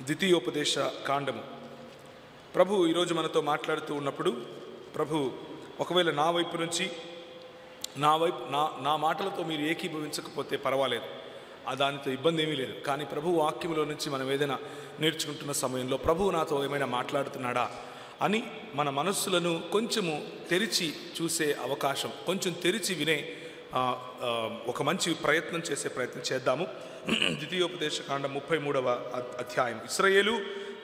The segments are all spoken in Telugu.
ద్వితీయోపదేశ కాండము. ప్రభు ఈరోజు మనతో మాట్లాడుతూ ఉన్నప్పుడు ప్రభు ఒకవేళ నా వైపు నుంచి నా మాటలతో మీరు ఏకీభవించకపోతే పర్వాలేదు, దానితో ఇబ్బంది ఏమీ లేదు. కానీ ప్రభు వాక్యంలో నుంచి మనం ఏదైనా నేర్చుకుంటున్న సమయంలో ప్రభువు నాతో ఏమైనా మాట్లాడుతున్నాడా అని మన మనస్సులను కొంచెము తెరిచి చూసే అవకాశం, కొంచెం తెరిచి వినే ఒక మంచి ప్రయత్నం చేసే ప్రయత్నం చేద్దాము. ద్వితీయోపదేశ కాండం 33వ అధ్యాయం. ఇశ్రాయేలు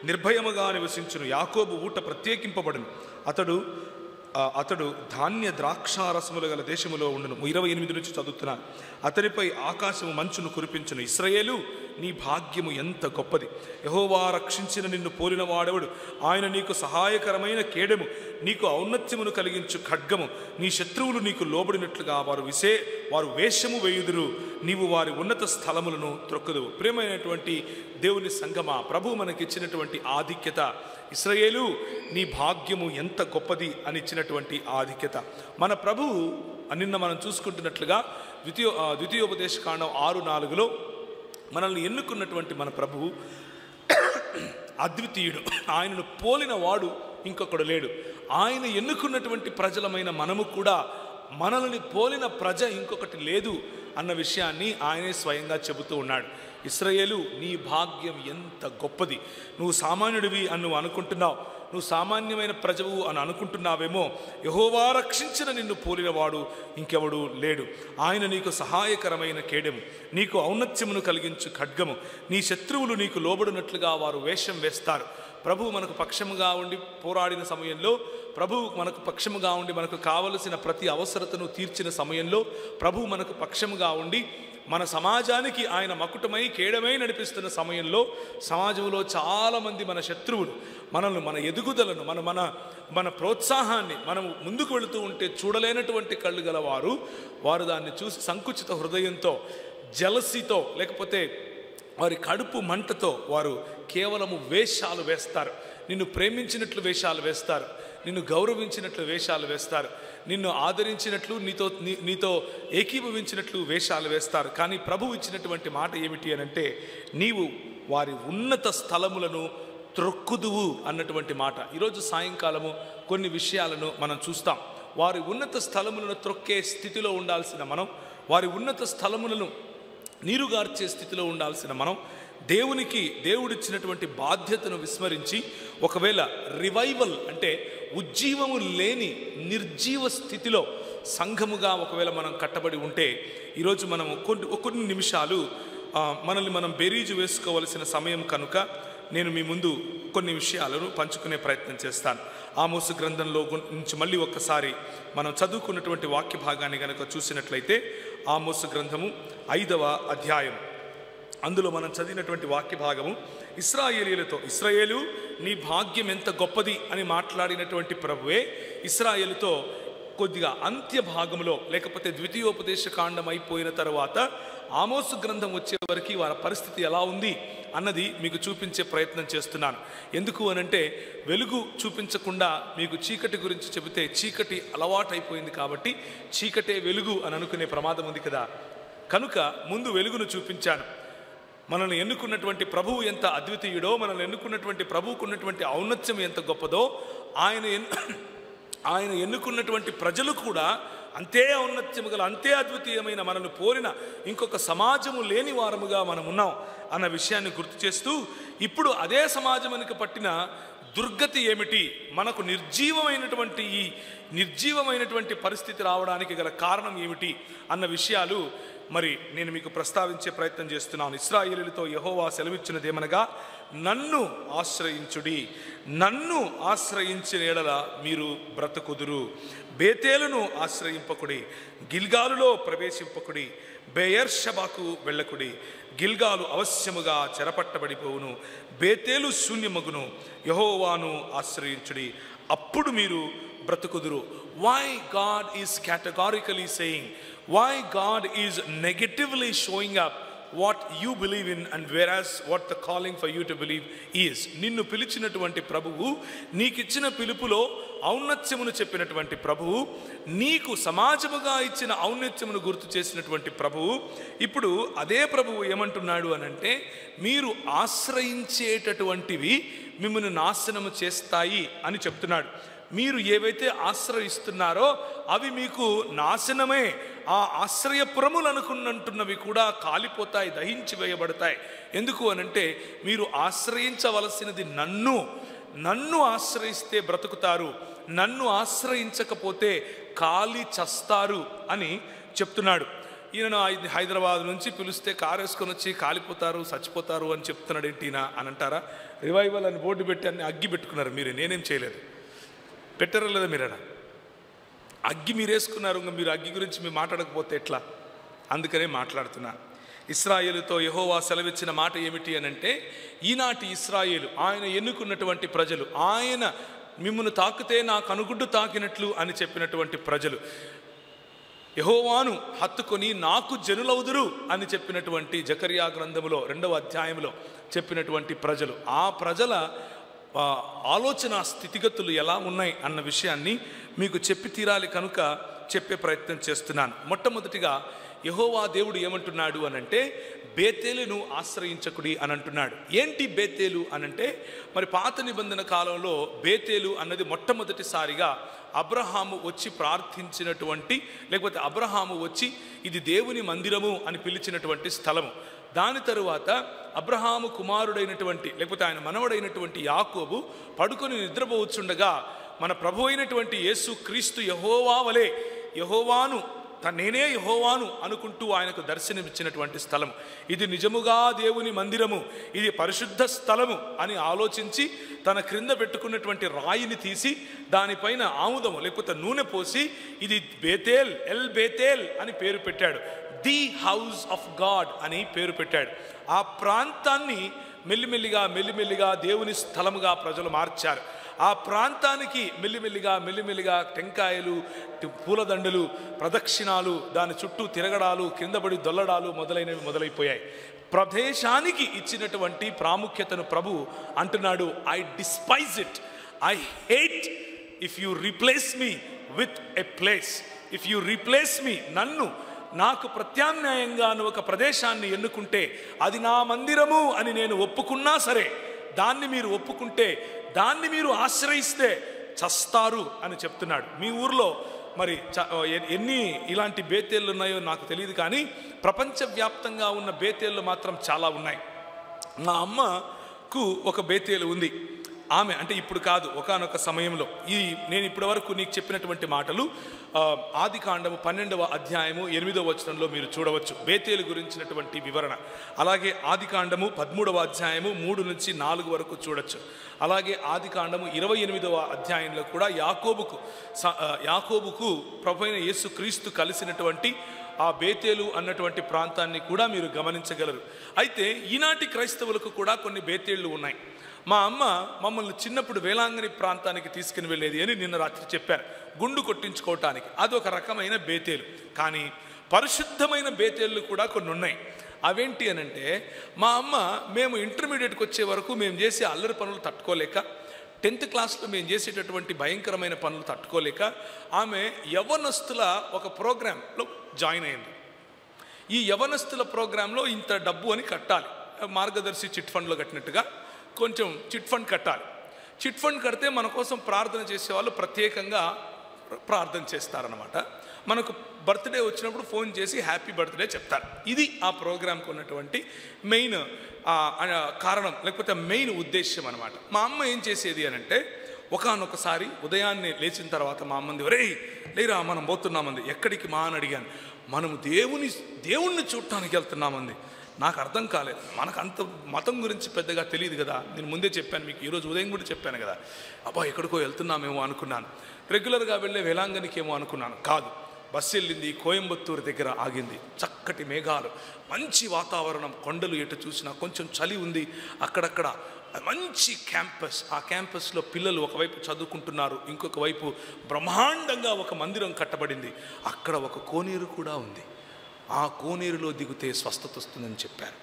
నిర్భయముగా నివసించును, యాకోబు ఊట ప్రత్యేకింపబడును, అతడు ధాన్య ద్రాక్షారసములు గల దేశములో ఉండును. 28 నుంచి చదువుతున్నాను. అతడిపై ఆకాశము మంచును కురిపించును. ఇశ్రాయేలు నీ భాగ్యము ఎంత గొప్పది! యెహోవా రక్షించిన నిన్ను పోలిన వాడెవడు? ఆయన నీకు సహాయకరమైన కేడెము, నీకు ఔన్నత్యమును కలిగించు ఖడ్గము. నీ శత్రువులు నీకు లోబడినట్లుగా వారు వేషము వేయుదురు, నీవు వారి ఉన్నత స్థలములను త్రొక్కుదువు. ప్రియమైనటువంటి దేవుని సంగమా, ప్రభు మనకిచ్చినటువంటి ఆధిక్యత, ఇశ్రాయేలు నీ భాగ్యము ఎంత గొప్పది అని ఇచ్చినటువంటి ఆధిక్యత. మన ప్రభువు నిన్న మనం చూసుకుంటున్నట్లుగా ద్వితీయోపదేశ కాండం 6:4లో మనల్ని ఎన్నుకున్నటువంటి మన ప్రభువు అద్వితీయుడు, ఆయనను పోలిన వాడు ఇంకొకడు లేడు. ఆయన ఎన్నుకున్నటువంటి ప్రజలమైన మనము కూడా మనల్ని పోలిన ప్రజ ఇంకొకటి లేదు అన్న విషయాన్ని ఆయనే స్వయంగా చెబుతూ ఉన్నాడు. ఇశ్రాయేలు నీ భాగ్యం ఎంత గొప్పది! నువ్వు సామాన్యుడివి అని నువ్వు అనుకుంటున్నావు, నువ్వు సామాన్యమైన ప్రజవు అని అనుకుంటున్నావేమో. యెహోవా రక్షించిన నిన్ను పోలినవాడు ఇంకెవడు లేడు. ఆయన నీకు సహాయకరమైన కేడెము, నీకు ఔన్నత్యమును కలిగించు ఖడ్గము. నీ శత్రువులు నీకు లోబడినట్లుగా వారు వేషం వేస్తారు. ప్రభువు మనకు పక్షముగా ఉండి పోరాడిన సమయంలో, ప్రభువు మనకు పక్షముగా ఉండి మనకు కావలసిన ప్రతి అవసరతను తీర్చిన సమయంలో, ప్రభువు మనకు పక్షముగా ఉండి మన సమాజానికి ఆయన మకుటమై కేడమై నడిపిస్తున్న సమయంలో సమాజంలో చాలామంది మన శత్రువులు మనల్ని, మన ఎదుగుదలను, మన ప్రోత్సాహాన్ని, మనం ముందుకు వెళుతూ ఉంటే చూడలేనటువంటి కళ్ళు గలవారు దాన్ని చూసి సంకుచిత హృదయంతో, జలసితో, లేకపోతే వారి కడుపు మంటతో వారు కేవలము వేషాలు వేస్తారు. నిన్ను ప్రేమించినట్లు వేషాలు వేస్తారు, నిన్ను గౌరవించినట్లు వేషాలు వేస్తారు, నిన్ను ఆదరించినట్లు, నీతో ఏకీభవించినట్లు వేషాలు వేస్తారు. కానీ ప్రభువు ఇచ్చినటువంటి మాట ఏమిటి అనంటే, నీవు వారి ఉన్నత స్థలములను త్రొక్కుదువు అన్నటువంటి మాట. ఈరోజు సాయంకాలము కొన్ని విషయాలను మనం చూస్తాం. వారి ఉన్నత స్థలములను త్రొక్కే స్థితిలో ఉండాల్సిన మనం, వారి ఉన్నత స్థలములను నీరుగార్చే స్థితిలో ఉండాల్సిన మనం, దేవుడిచ్చినటువంటి బాధ్యతను విస్మరించి ఒకవేళ రివైవల్ అంటే ఉజ్జీవము లేని నిర్జీవ స్థితిలో సంఘముగా ఒకవేళ మనం కట్టబడి ఉంటే, ఈరోజు మనము కొన్ని నిమిషాలు మనల్ని మనం బెరీజు వేసుకోవలసిన సమయం కనుక నేను మీ ముందు కొన్ని విషయాలను పంచుకునే ప్రయత్నం చేస్తాను. ఆమోసు గ్రంథంలో నుంచి మళ్ళీ ఒక్కసారి మనం చదువుకున్నటువంటి వాక్య భాగాన్ని కనుక చూసినట్లయితే, ఆమోసు గ్రంథము 5వ అధ్యాయం, అందులో మనం చదివినటువంటి వాక్య భాగము ఇశ్రాయేలు నీ భాగ్యం ఎంత గొప్పది అని మాట్లాడినటువంటి ప్రభువే ఇశ్రాయేలుతో కొద్దిగా అంత్య భాగంలో, లేకపోతే ద్వితీయోపదేశ కాండం అయిపోయిన తర్వాత ఆమోసు గ్రంథం వచ్చే వరకు వారి పరిస్థితి ఎలా ఉంది అన్నది మీకు చూపించే ప్రయత్నం చేస్తున్నాను. ఎందుకు అనంటే, వెలుగు చూపించకుండా మీకు చీకటి గురించి చెబితే చీకటి అలవాటైపోయింది కాబట్టి చీకటే వెలుగు అని అనుకునే ప్రమాదం ఉంది కదా. కనుక ముందు వెలుగును చూపించాను. మనల్ని ఎన్నుకున్నటువంటి ప్రభువు ఎంత అద్వితీయుడో, మనల్ని ఎన్నుకున్నటువంటి ప్రభువుకు ఉన్నటువంటి ఔన్నత్యం ఎంత గొప్పదో, ఆయన ఎన్నుకున్నటువంటి ప్రజలు కూడా అంతే ఔన్నత్యము గల, అంతే అద్వితీయమైన, మనల్ని పోలిన ఇంకొక సమాజము లేని వారముగా మనం ఉన్నాం అన్న విషయాన్ని గుర్తు చేస్తూ, ఇప్పుడు అదే సమాజానికి పట్టిన దుర్గతి ఏమిటి, మనకు నిర్జీవమైనటువంటి పరిస్థితి రావడానికి గల కారణం ఏమిటి అన్న విషయాలు మరి నేను మీకు ప్రస్తావించే ప్రయత్నం చేస్తున్నాను. ఇశ్రాయేలుతో యెహోవా సెలవిచ్చినదేమనగా, నన్ను ఆశ్రయించుడి, నన్ను ఆశ్రయించిన ఎడల మీరు బ్రతుకుదురు. బేతేలును ఆశ్రయింపకుడి, గిల్గాలులో ప్రవేశింపకుడి, బెయర్షబాకు వెళ్ళకుడి. గిల్గాలు అవశ్యముగా చెరపట్టబడిపోవును, బేతేలు శూన్యమగును. యెహోవాను ఆశ్రయించుడి, అప్పుడు మీరు బ్రతుకుదురు. Why God is categorically saying, why God is negatively showing up what you believe in and whereas what the calling for you to believe is. నిన్ను పిలిచినటువంటి ప్రభువు, నీకిచ్చిన పిలుపులో ఔన్నత్యమును చెప్పినటువంటి ప్రభువు, నీకు సమాజముగా ఇచ్చిన ఔన్నత్యమును గుర్తు చేసినటువంటి ప్రభువు, ఇప్పుడు అదే ప్రభువు ఏమంటున్నాడు అనంటే, మీరు ఆశ్రయించేటటువంటివి మిమ్మల్ని నాశనము చేస్తాయి అని చెప్తున్నాడు. మీరు ఏవైతే ఆశ్రయిస్తున్నారో అవి మీకు నాశనమే. ఆ ఆశ్రయపురములు అనుకున్నట్టున్నవి కూడా కాలిపోతాయి, దహించి వేయబడతాయి. ఎందుకు అనంటే, మీరు ఆశ్రయించవలసినది నన్ను ఆశ్రయిస్తే బ్రతుకుతారు, నన్ను ఆశ్రయించకపోతే కాలి చస్తారు అని చెప్తున్నాడు. ఈయన హైదరాబాద్ నుంచి పిలిస్తే కారు వేసుకొని వచ్చి కాలిపోతారు, చచ్చిపోతారు అని చెప్తున్నాడు ఏంటినా అని అంటారా? రివైవల్ అని బోర్డు పెట్టి అన్ని అగ్గి పెట్టుకున్నారు. మీరు నేనేం చేయలేదు, పెట్టారా లేదా? మీరన్నా అగ్గి మీరు వేసుకున్నారు, ఇంకా మీరు అగ్గి గురించి మీరు మాట్లాడకపోతే ఎట్లా? అందుకనే మాట్లాడుతున్నా. ఇశ్రాయేలుతో యెహోవా సెలవిచ్చిన మాట ఏమిటి అనంటే, ఈనాటి ఇశ్రాయేలు ఆయన ఎన్నుకున్నటువంటి ప్రజలు, ఆయన మిమ్మును తాకితే నా కనుగుడ్డు తాకినట్లు అని చెప్పినటువంటి ప్రజలు, యెహోవాను హత్తుకొని నాకు జనులవుదురు అని చెప్పినటువంటి జకర్యా గ్రంథములో 2వ అధ్యాయంలో చెప్పినటువంటి ప్రజలు, ఆ ప్రజల ఆలోచన స్థితిగతులు ఎలా ఉన్నాయి అన్న విషయాన్ని మీకు చెప్పి తీరాలి కనుక చెప్పే ప్రయత్నం చేస్తున్నాను. మొట్టమొదటిగా యెహోవా దేవుడు ఏమంటున్నాడు అనంటే, బేతేలును ఆశ్రయించకుడి అని అంటున్నాడు. ఏంటి బేతేలు అనంటే, మరి పాత నిబంధన కాలంలో బేతేలు అన్నది మొట్టమొదటిసారిగా అబ్రహాము వచ్చి ప్రార్థించినటువంటి, లేకపోతే అబ్రహాము వచ్చి ఇది దేవుని మందిరము అని పిలిచినటువంటి స్థలము. దాని తరువాత అబ్రహాము కుమారుడైనటువంటి, లేకపోతే ఆయన మనవడైనటువంటి యాకోబు పడుకొని నిద్రపోవచ్చుండగా మన ప్రభు అయినటువంటి యేసు క్రీస్తు యెహోవా వలె, యెహోవాను నేనే యెహోవాను అనుకుంటూ ఆయనకు దర్శనమిచ్చినటువంటి స్థలము. ఇది నిజముగా దేవుని మందిరము, ఇది పరిశుద్ధ స్థలము అని ఆలోచించి తన క్రింద పెట్టుకున్నటువంటి రాయిని తీసి దానిపైన ఆముదము లేకపోతే నూనె పోసి ఇది బేతేల్, ఎల్ బేతేల్ అని పేరు పెట్టాడు. ది హౌస్ ఆఫ్ గాడ్ అని పేరు పెట్టాడు. ఆ ప్రాంతాన్ని మెల్లిమెల్లిగా దేవుని స్థలముగా ప్రజలు మార్చారు. ఆ ప్రాంతానికి మెల్లిమెల్లిగా టెంకాయలు, పూలదండలు, ప్రదక్షిణాలు, దాని చుట్టూ తిరగడాలు, కిందపడి దొల్లడాలు మొదలైపోయాయి. ప్రదేశానికి ఇచ్చినటువంటి ప్రాముఖ్యతను ప్రభు అంటున్నాడు, I despise it, I hate if you replace me with a place. If you replace me, నాకు ప్రత్యామ్నాయంగా ఒక ప్రదేశాన్ని ఎన్నుకుంటే అది నా మందిరము అని నేను ఒప్పుకున్నా సరే, దాన్ని మీరు ఒప్పుకుంటే, దాన్ని మీరు ఆశ్రయిస్తే చస్తారు అని చెప్తున్నాడు. మీ ఊర్లో మరి ఎన్ని ఇలాంటి బేతేళ్ళు ఉన్నాయో నాకు తెలియదు, కానీ ప్రపంచవ్యాప్తంగా ఉన్న బేతేళ్ళు మాత్రం చాలా ఉన్నాయి. మా అమ్మకు ఒక బేతేలు ఉంది. ఆమె అంటే ఇప్పుడు కాదు, ఒకానొక సమయంలో, నేను ఇప్పటి వరకు నీకు చెప్పినటువంటి మాటలు ఆదికాండము 12వ అధ్యాయము 8వ వచనంలో మీరు చూడవచ్చు బేతేలు గురించినటువంటి వివరణ. అలాగే ఆదికాండము 13వ అధ్యాయము 3 నుంచి 4 వరకు చూడొచ్చు. అలాగే ఆదికాండము 28వ అధ్యాయంలో కూడా యాకోబుకు ప్రభువైన యేసు క్రీస్తు కలిసినటువంటి ఆ బేతేలు అన్నటువంటి ప్రాంతాన్ని కూడా మీరు గమనించగలరు. అయితే ఈనాటి క్రైస్తవులకు కూడా కొన్ని బేతేళ్లు ఉన్నాయి. మా అమ్మ మమ్మల్ని చిన్నప్పుడు వేలాంగని ప్రాంతానికి తీసుకుని వెళ్ళేది అని నిన్న రాత్రి చెప్పారు, గుండు కొట్టించుకోవటానికి. అదొక రకమైన బేతేలు. కానీ పరిశుద్ధమైన బేతేళ్ళు కూడా కొన్ని ఉన్నాయి. అవేంటి అనంటే, మా అమ్మ మేము ఇంటర్మీడియట్కి వచ్చే వరకు మేము చేసే అల్లరి పనులు తట్టుకోలేక, 10th క్లాస్లో మేము చేసేటటువంటి భయంకరమైన పనులు తట్టుకోలేక ఆమె యవ్వనస్తుల ఒక ప్రోగ్రాంలో జాయిన్ అయింది. ఈ యవ్వనస్తుల ప్రోగ్రాంలో ఇంత డబ్బు అని కట్టాలి, మార్గదర్శి చిట్ ఫండ్లో కట్టినట్టుగా కొంచెం చిట్ ఫండ్ కట్టాలి. చిట్ ఫండ్ కడితే మన కోసం ప్రార్థన చేసేవాళ్ళు ప్రత్యేకంగా ప్రార్థన చేస్తారన్నమాట. మనకు బర్త్డే వచ్చినప్పుడు ఫోన్ చేసి హ్యాపీ బర్త్డే చెప్తారు. ఇది ఆ ప్రోగ్రాంకి ఉన్నటువంటి మెయిన్ కారణం, లేకపోతే మెయిన్ ఉద్దేశ్యం అనమాట. మా అమ్మ ఏం చేసేది అని అంటే, ఒకానొకసారి ఉదయాన్నే లేచిన తర్వాత మా అమ్మంది, ఒరేయ్ లేరా మనం పోతున్నామంది. ఎక్కడికి మా అని అడిగాను. మనము దేవుణ్ణి చూడటానికి వెళ్తున్నామంది. నాకు అర్థం కాలేదు, మనకు అంత మతం గురించి పెద్దగా తెలియదు కదా. నేను ముందే చెప్పాను మీకు, ఈరోజు ఉదయం కూడా చెప్పాను కదా. అబ్బా ఎక్కడికో వెళ్తున్నామేమో అనుకున్నాను, రెగ్యులర్గా వెళ్ళే వేలాంగనికి ఏమో అనుకున్నాను. కాదు, బస్సు వెళ్ళింది, కోయంబత్తూరు దగ్గర ఆగింది. చక్కటి మేఘాలు, మంచి వాతావరణం, కొండలు ఎటు చూసినా, కొంచెం చలి ఉంది అక్కడక్కడ. మంచి క్యాంపస్, ఆ క్యాంపస్లో పిల్లలు ఒకవైపు చదువుకుంటున్నారు, ఇంకొక వైపు బ్రహ్మాండంగా ఒక మందిరం కట్టబడింది. అక్కడ ఒక కోనేరు కూడా ఉంది. ఆ కోనేరులో దిగితే స్వస్థత వస్తుందని చెప్పారు.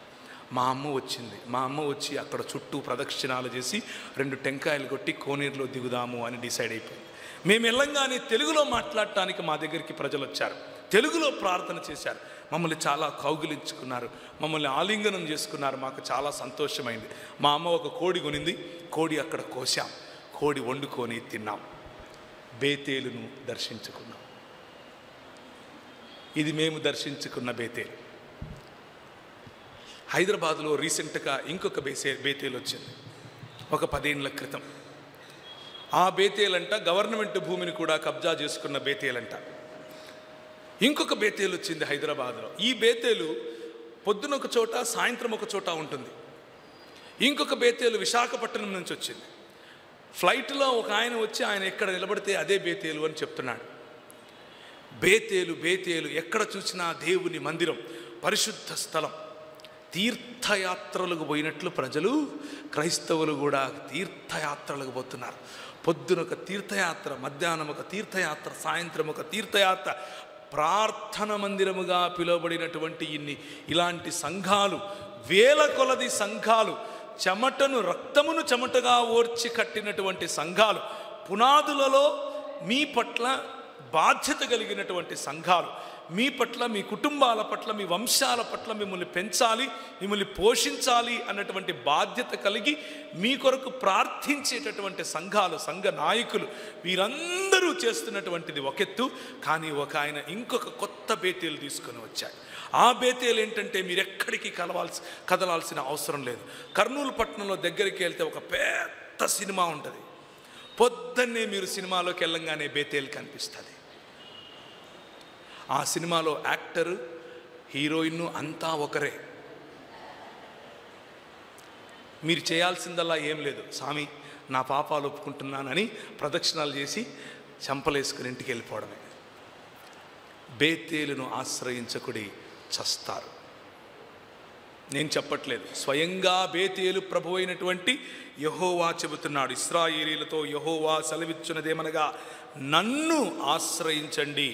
మా అమ్మ వచ్చింది. మా అమ్మ వచ్చి అక్కడ చుట్టూ ప్రదక్షిణాలు చేసి 2 టెంకాయలు కొట్టి కోనేరులో దిగుదాము అని డిసైడ్ అయిపోయింది. మేము వెళ్ళంగానే తెలుగులో మాట్లాడటానికి మా దగ్గరికి ప్రజలు వచ్చారు, తెలుగులో ప్రార్థన చేశారు, మమ్మల్ని చాలా కౌగిలించుకున్నారు, మమ్మల్ని ఆలింగనం చేసుకున్నారు. మాకు చాలా సంతోషమైంది. మా అమ్మ ఒక కోడి కొనింది, కోడి అక్కడ కోసాం, కోడి వండుకొని తిన్నాం, బేతేలును దర్శించుకున్నాం. ఇది మేము దర్శించుకున్న బేతేలు. హైదరాబాద్లో రీసెంట్గా ఇంకొక బేతేలు వచ్చింది, ఒక 10 ఏళ్ల క్రితం. ఆ బేతేలంట గవర్నమెంట్ భూమిని కూడా కబ్జా చేసుకున్న బేతేలంట. ఇంకొక బేతేలు వచ్చింది హైదరాబాద్లో. ఈ బేతేలు పొద్దున ఒక చోట, సాయంత్రం ఒక చోట ఉంటుంది. ఇంకొక బేతేలు విశాఖపట్నం నుంచి వచ్చింది. ఫ్లైట్లో ఒక ఆయన వచ్చి ఆయన ఎక్కడ నిలబడితే అదే బేతేలు అని చెప్తున్నాడు. బేతేలు బేతేలు ఎక్కడ చూసినా దేవుని మందిరం, పరిశుద్ధ స్థలం. తీర్థయాత్రలకు పోయినట్లు ప్రజలు, క్రైస్తవులు కూడా తీర్థయాత్రలకు పోతున్నారు. పొద్దున ఒక తీర్థయాత్ర, మధ్యాహ్నం ఒక తీర్థయాత్ర, సాయంత్రం ఒక తీర్థయాత్ర. ప్రార్థన మందిరముగా పిలువబడినటువంటి ఇలాంటి సంఘాలు, వేల కొలది సంఘాలు, చెమటను రక్తమును చెమటగా ఓర్చి కట్టినటువంటి సంఘాలు, పునాదులలో మీ పట్ల బాధ్యత కలిగినటువంటి సంఘాలు, మీ పట్ల, మీ కుటుంబాల పట్ల, మీ వంశాల పట్ల మిమ్మల్ని పెంచాలి, మిమ్మల్ని పోషించాలి అన్నటువంటి బాధ్యత కలిగి మీ కొరకు ప్రార్థించేటటువంటి సంఘాలు, సంఘ నాయకులు, వీరందరూ చేస్తున్నటువంటిది ఒకెత్తు. కానీ ఒక ఆయన ఇంకొక కొత్త బేతేలు తీసుకొని వచ్చాడు. ఆ బేతేలు ఏంటంటే మీరెక్కడికి కదలాల్సిన అవసరం లేదు. కర్నూలు పట్టణంలో దగ్గరికి వెళ్తే ఒక పెద్ద సినిమా ఉంటుంది. పొద్దున్నే మీరు సినిమాలోకి వెళ్ళంగానే బేతేలు కనిపిస్తుంది. ఆ సినిమాలో యాక్టరు, హీరోయిన్ అంతా ఒకరే. మీరు చేయాల్సిందల్లా ఏం లేదు, స్వామి నా పాపాలు ఒప్పుకుంటున్నానని ప్రదక్షిణాలు చేసి చెంపలేసుకుని ఇంటికి వెళ్ళిపోవడమే. బేతేలును ఆశ్రయించకుడి, చస్తారు. నేను చెప్పట్లేదు, స్వయంగా బేతేలు ప్రభు అయినటువంటి యెహోవా చెబుతున్నాడు. ఇశ్రాయేలీయులతో యెహోవా సెలవిచ్చున్నదేమనగా, నన్ను ఆశ్రయించండి,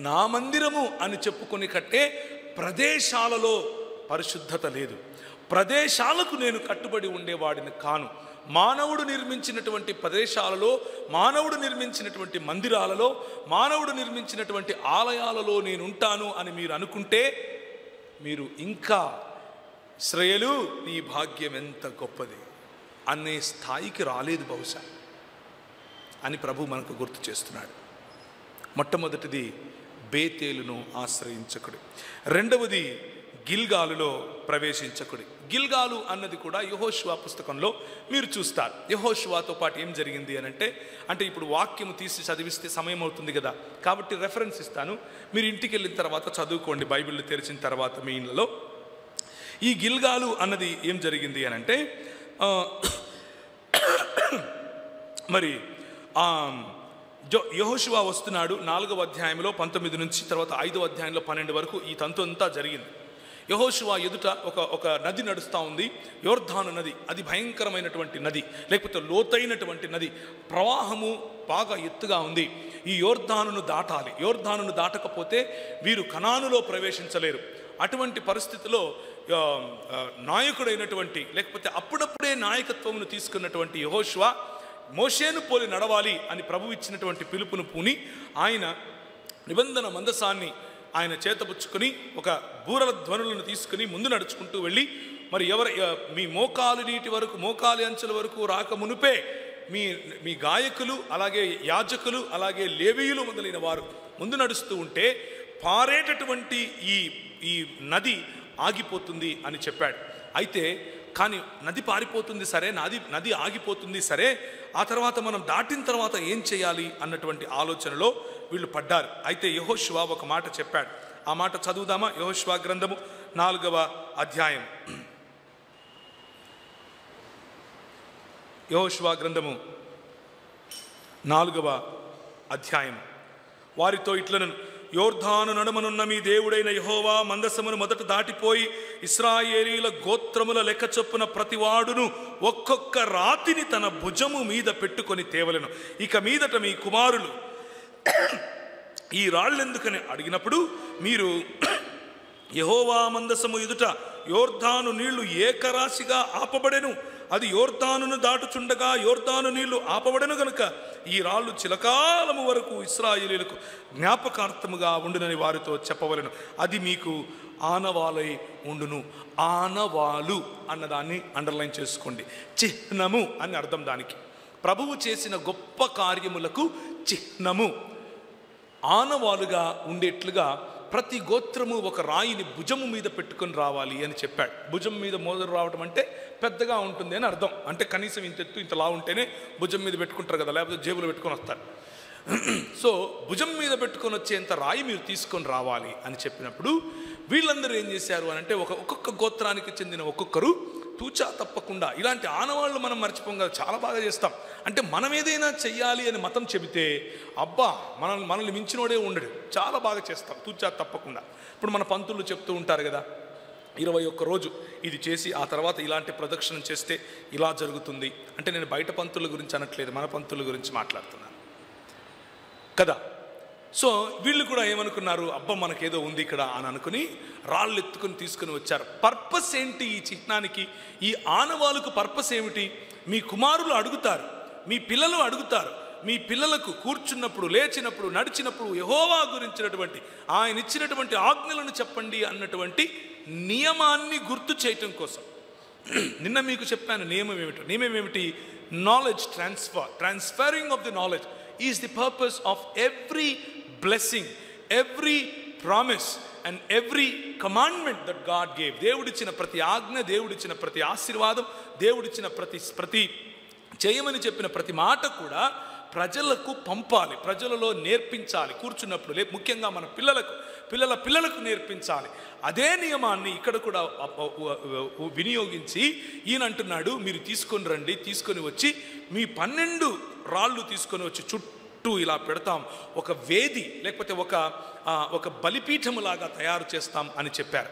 నా మందిరము అని చెప్పుకొని కట్టే ప్రదేశాలలో పరిశుద్ధత లేదు. ప్రదేశాలకు నేను కట్టుబడి ఉండేవాడిని కాను. మానవుడు నిర్మించినటువంటి ప్రదేశాలలో, మానవుడు నిర్మించినటువంటి మందిరాలలో, మానవుడు నిర్మించినటువంటి ఆలయాలలో నేను ఉంటాను అని మీరు అనుకుంటే మీరు ఇంకా ఇశ్రాయేలు నీ భాగ్యం ఎంత గొప్పది అనే స్థాయికి రాలేదు బహుశా అని ప్రభు మనకు గుర్తు చేస్తున్నాడు. మొట్టమొదటిది బేతేలును ఆశ్రయించకుడి. రెండవది గిల్గాలులో ప్రవేశించకుడి. గిల్గాలు అన్నది కూడా యెహోషువ పుస్తకంలో మీరు చూస్తారు. యెహోషువతో పాటు ఏం జరిగింది అని అంటే ఇప్పుడు వాక్యము తీసి చదివిస్తే సమయం అవుతుంది కదా, కాబట్టి రెఫరెన్స్ ఇస్తాను, మీరు ఇంటికి వెళ్ళిన తర్వాత చదువుకోండి, బైబిల్ తెరిచిన తర్వాత మీ ఇళ్ళలో. ఈ గిల్గాలు అన్నది ఏం జరిగింది అని అంటే, మరి యెహోషువ వస్తున్నాడు. 4వ అధ్యాయంలో 19 నుంచి తర్వాత 5వ అధ్యాయంలో 12 వరకు ఈ తంతు అంతా జరిగింది. యెహోషువ ఎదుట ఒక నది నడుస్తూ ఉంది, యోర్దాను నది. అది భయంకరమైనటువంటి నది, లేకపోతే లోతైనటువంటి నది. ప్రవాహము బాగా ఎత్తుగా ఉంది. ఈ యోర్దానును దాటాలి. యోర్దానును దాటకపోతే వీరు కనానులో ప్రవేశించలేరు. అటువంటి పరిస్థితిలో నాయకుడైనటువంటి, లేకపోతే అప్పుడప్పుడే నాయకత్వమును తీసుకున్నటువంటి యెహోషువ మోషేను పోలి నడవాలి అని ప్రభు ఇచ్చినటువంటి పిలుపును పూని ఆయన నిబంధన మందసాన్ని ఆయన చేతపుచ్చుకొని ఒక బూరల ధ్వనులను తీసుకుని ముందు నడుచుకుంటూ వెళ్ళి, మరి మీ మోకాలు నీటి వరకు, మోకాలి అంచుల వరకు రాక మునుపే మీ గాయకులు, అలాగే యాజకులు, అలాగే లేవీయులు మొదలైన వారు ముందు నడుస్తూ ఉంటే పారేటటువంటి ఈ నది ఆగిపోతుంది అని చెప్పాడు. అయితే కానీ నది పారిపోతుంది సరే, నది ఆగిపోతుంది సరే, ఆ తర్వాత మనం దాటిన తర్వాత ఏం చేయాలి అన్నటువంటి ఆలోచనలో వీళ్ళు పడ్డారు. అయితే యెహోషువ ఒక మాట చెప్పాడు. ఆ మాట చదువుదామా? యెహోషువ గ్రంథము 4వ అధ్యాయం. యెహోషువ గ్రంథము 4వ అధ్యాయం. వారితో ఇట్లను, యోర్దాను నడుమనున్న మీ దేవుడైన యెహోవా మందసమును మొదట దాటిపోయి ఇశ్రాయేలీయుల గోత్రముల లెక్క చొప్పున ప్రతివాడును ఒక్కొక్క రాతిని తన భుజము మీద పెట్టుకొని తేవలెను. ఇక మీదట మీ కుమారులు ఈ రాళ్ళు ఎందుకని అడిగినప్పుడు మీరు యెహోవా మందసము ఎదుట యోర్దాను నీళ్లు ఏకరాశిగా ఆపబడెను, అది యోర్దానును దాటుచుండగా యోర్దాను నీళ్లు ఆపబడెను గనుక ఈ రాళ్ళు చిరకాలము వరకు ఇశ్రాయేలీయులకు జ్ఞాపకార్థముగా ఉండునని వారితో చెప్పవలెను, అది మీకు ఆనవాలై ఉండును. ఆనవాలు అన్నదాన్ని అండర్లైన్ చేసుకోండి. చిహ్నము అని అర్థం దానికి. ప్రభువు చేసిన గొప్ప కార్యములకు చిహ్నము. ఆనవాలుగా ఉండేట్లుగా ప్రతి గోత్రము ఒక రాయిని భుజము మీద పెట్టుకొని రావాలి అని చెప్పాడు. భుజం మీద మోదరు రావడం అంటే పెద్దగా ఉంటుంది అని అర్థం. అంటే కనీసం ఇంత ఎత్తు ఇంతలా ఉంటేనే భుజం మీద పెట్టుకుంటారు కదా, లేకపోతే జేబులో పెట్టుకొని వస్తారు. సో భుజం మీద పెట్టుకొని వచ్చేంత రాయి మీరు తీసుకొని రావాలి అని చెప్పినప్పుడు వీళ్ళందరూ ఏం చేశారు అని అంటే ఒక్కొక్క గోత్రానికి చెందిన ఒక్కొక్కరు తూచా తప్పకుండా, ఇలాంటి ఆనవాళ్ళు మనం మర్చిపోం కదా, చాలా బాగా చేస్తాం. అంటే మనం ఏదైనా చెయ్యాలి అని మతం చెబితే అబ్బా మనల్ని మించినోడే ఉండడు, చాలా బాగా చేస్తాం తూచా తప్పకుండా. ఇప్పుడు మన పంతులు చెప్తూ ఉంటారు కదా, 21 రోజు ఇది చేసి ఆ తర్వాత ఇలాంటి ప్రదక్షిణం చేస్తే ఇలా జరుగుతుంది అంటే, నేను బయట పంతుల గురించి అనట్లేదు, మన పంతుల గురించి మాట్లాడుతున్నాను కదా. సో వీళ్ళు కూడా ఏమనుకున్నారు, అబ్బా మనకేదో ఉంది ఇక్కడ అని అనుకుని రాళ్ళు ఎత్తుకొని తీసుకుని వచ్చారు. పర్పస్ ఏంటి ఈ చిహ్నానికి, ఈ ఆనవాళ్ళకు పర్పస్ ఏమిటి? మీ కుమారులు అడుగుతారు, మీ పిల్లలు అడుగుతారు, మీ పిల్లలకు కూర్చున్నప్పుడు, లేచినప్పుడు, నడిచినప్పుడు యెహోవా గురించినటువంటి ఆయన ఇచ్చినటువంటి ఆజ్ఞలను చెప్పండి అన్నటువంటి నియమాన్ని గుర్తు చేయటం కోసం. నిన్న మీకు చెప్పాను నియమం ఏమిటి? Knowledge transferring of the knowledge is the purpose of every blessing, every promise and every commandment that God gave. దేవుడిచ్చిన ప్రతి ఆజ్ఞ, దేవుడిచ్చిన ప్రతి ఆశీర్వాదం, దేవుడిచ్చిన ప్రతి చేయమని చెప్పిన ప్రతి మాట కూడా ప్రజలకు పంపాలి, ప్రజలలో నేర్పించాలి. కూర్చున్నప్పుడు ముఖ్యంగా మన పిల్లలకు నేర్పించాలి. అదే నియమాన్ని ఇక్కడ కూడా వినియోగించి ఈయన అంటున్నాడు, మీరు తీసుకొని రండి, తీసుకొని వచ్చి మీ 12 రాళ్ళు తీసుకొని వచ్చి చుట్టూ ఇలా పెడతాం, ఒక వేది లేకపోతే ఒక బలిపీఠములాగా తయారు చేస్తాం అని చెప్పారు.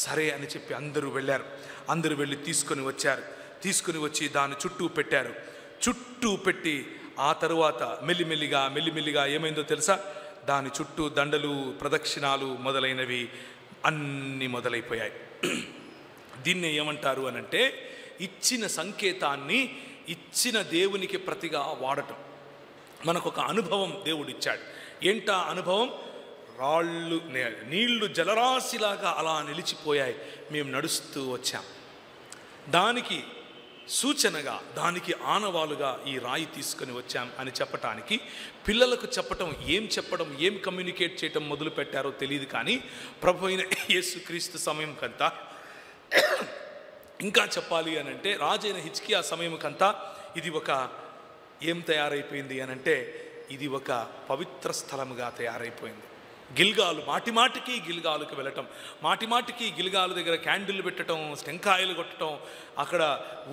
సరే అని చెప్పి అందరూ వెళ్ళారు. అందరూ వెళ్ళి తీసుకొని వచ్చారు. తీసుకొని వచ్చి దాని చుట్టూ పెట్టారు. చుట్టూ పెట్టి ఆ తరువాత మెల్లిమెల్లిగా ఏమైందో తెలుసా? దాని చుట్టూ దండలు, ప్రదక్షిణాలు మొదలైనవి అన్నీ మొదలైపోయాయి. దీన్నే ఏమంటారు అనంటే, ఇచ్చిన సంకేతాన్ని ఇచ్చిన దేవునికి ప్రతిగా వాడటం. మనకొక అనుభవం దేవుడిచ్చాడు. ఏంటా అనుభవం? రాళ్ళు, నీళ్లు జలరాశిలాగా అలా నిలిచిపోయాయి, మేము నడుస్తూ వచ్చాం. దానికి సూచనగా, దానికి ఆనవాలుగా ఈ రాయి తీసుకొని వచ్చాం అని చెప్పటానికి, పిల్లలకు చెప్పడం, ఏం కమ్యూనికేట్ చేయటం మొదలు పెట్టారో తెలియదు. కానీ ప్రభు అయిన యేసుక్రీస్తు సమయం కంతా, ఇంకా చెప్పాలి అనంటే రాజైన హిజ్కియా సమయం కంతా ఇది ఏం తయారైపోయింది అనంటే, ఇది ఒక పవిత్ర స్థలముగా తయారైపోయింది. గిల్గాలు, మాటిమాటికి గిల్గాలుకి వెళ్ళటం, మాటిమాటికి గిల్గాలు దగ్గర క్యాండిల్ పెట్టడం, టెంకాయలు కొట్టడం, అక్కడ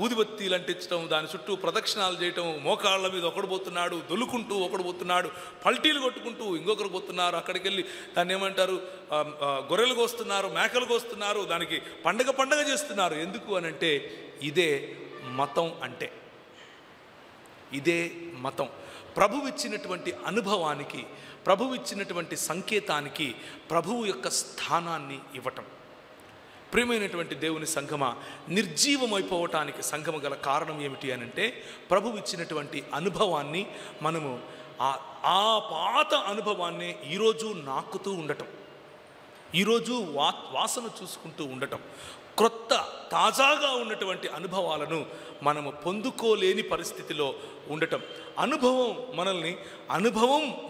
ఊదిబత్తీలు అంటించడం, దాని చుట్టూ ప్రదక్షిణాలు చేయటం, మోకాళ్ళ మీద ఒకడు పోతున్నాడు, దొల్లుకుంటూ ఒకడు పోతున్నాడు, పల్టీలు కొట్టుకుంటూ ఇంకొకరు పోతున్నారు. అక్కడికి వెళ్ళి దాన్ని ఏమంటారు, గొర్రెలు కోస్తున్నారు, మేకలు కోస్తున్నారు, దానికి పండగ చేస్తున్నారు. ఎందుకు అనంటే, ఇదే మతం అంటే, ఇదే మతం. ప్రభువు ఇచ్చినటువంటి అనుభవానికి, ప్రభువు ఇచ్చినటువంటి సంకేతానికి ప్రభువు యొక్క స్థానాన్ని ఇవ్వటం. ప్రియమైనటువంటి దేవుని సంఘమా, నిర్జీవమైపోవటానికి సంఘము గల కారణం ఏమిటి అనంటే, ప్రభువు ఇచ్చినటువంటి అనుభవాన్ని మనము ఆ పాత అనుభవాన్ని ఈరోజు నాకుతూ ఉండటం, ఈరోజు వాసన చూసుకుంటూ ఉండటం, క్రొత్త తాజాగా ఉన్నటువంటి అనుభవాలను మనము పొందుకోలేని పరిస్థితిలో ఉండటం. అనుభవం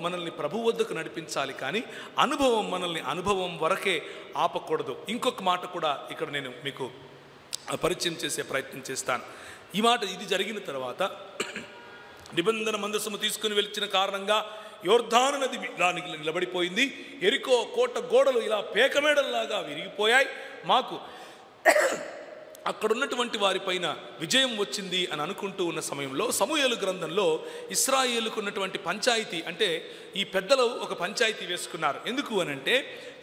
మనల్ని ప్రభు వద్దకు నడిపించాలి, కానీ అనుభవం వరకే ఆపకూడదు. ఇంకొక మాట కూడా ఇక్కడ నేను మీకు పరిచయం చేసే ప్రయత్నం చేస్తాను. ఈ మాట ఇది జరిగిన తర్వాత, నిబంధన మందసము తీసుకుని వెళ్ళిన కారణంగా యోర్దాను నది దానికి నిలబడిపోయింది. ఎరికో కోట గోడలు ఇలా పేకమేడల్లాగా విరిగిపోయాయి. మాకు అక్కడున్నటువంటి వారిపైన విజయం వచ్చింది అని అనుకుంటూ ఉన్న సమయంలో, సమూయేలు గ్రంథంలో ఇశ్రాయేలుకు ఉన్నటువంటి పంచాయతీ, అంటే ఈ పెద్దలు ఒక పంచాయతీ వేసుకున్నారు. ఎందుకు అనంటే,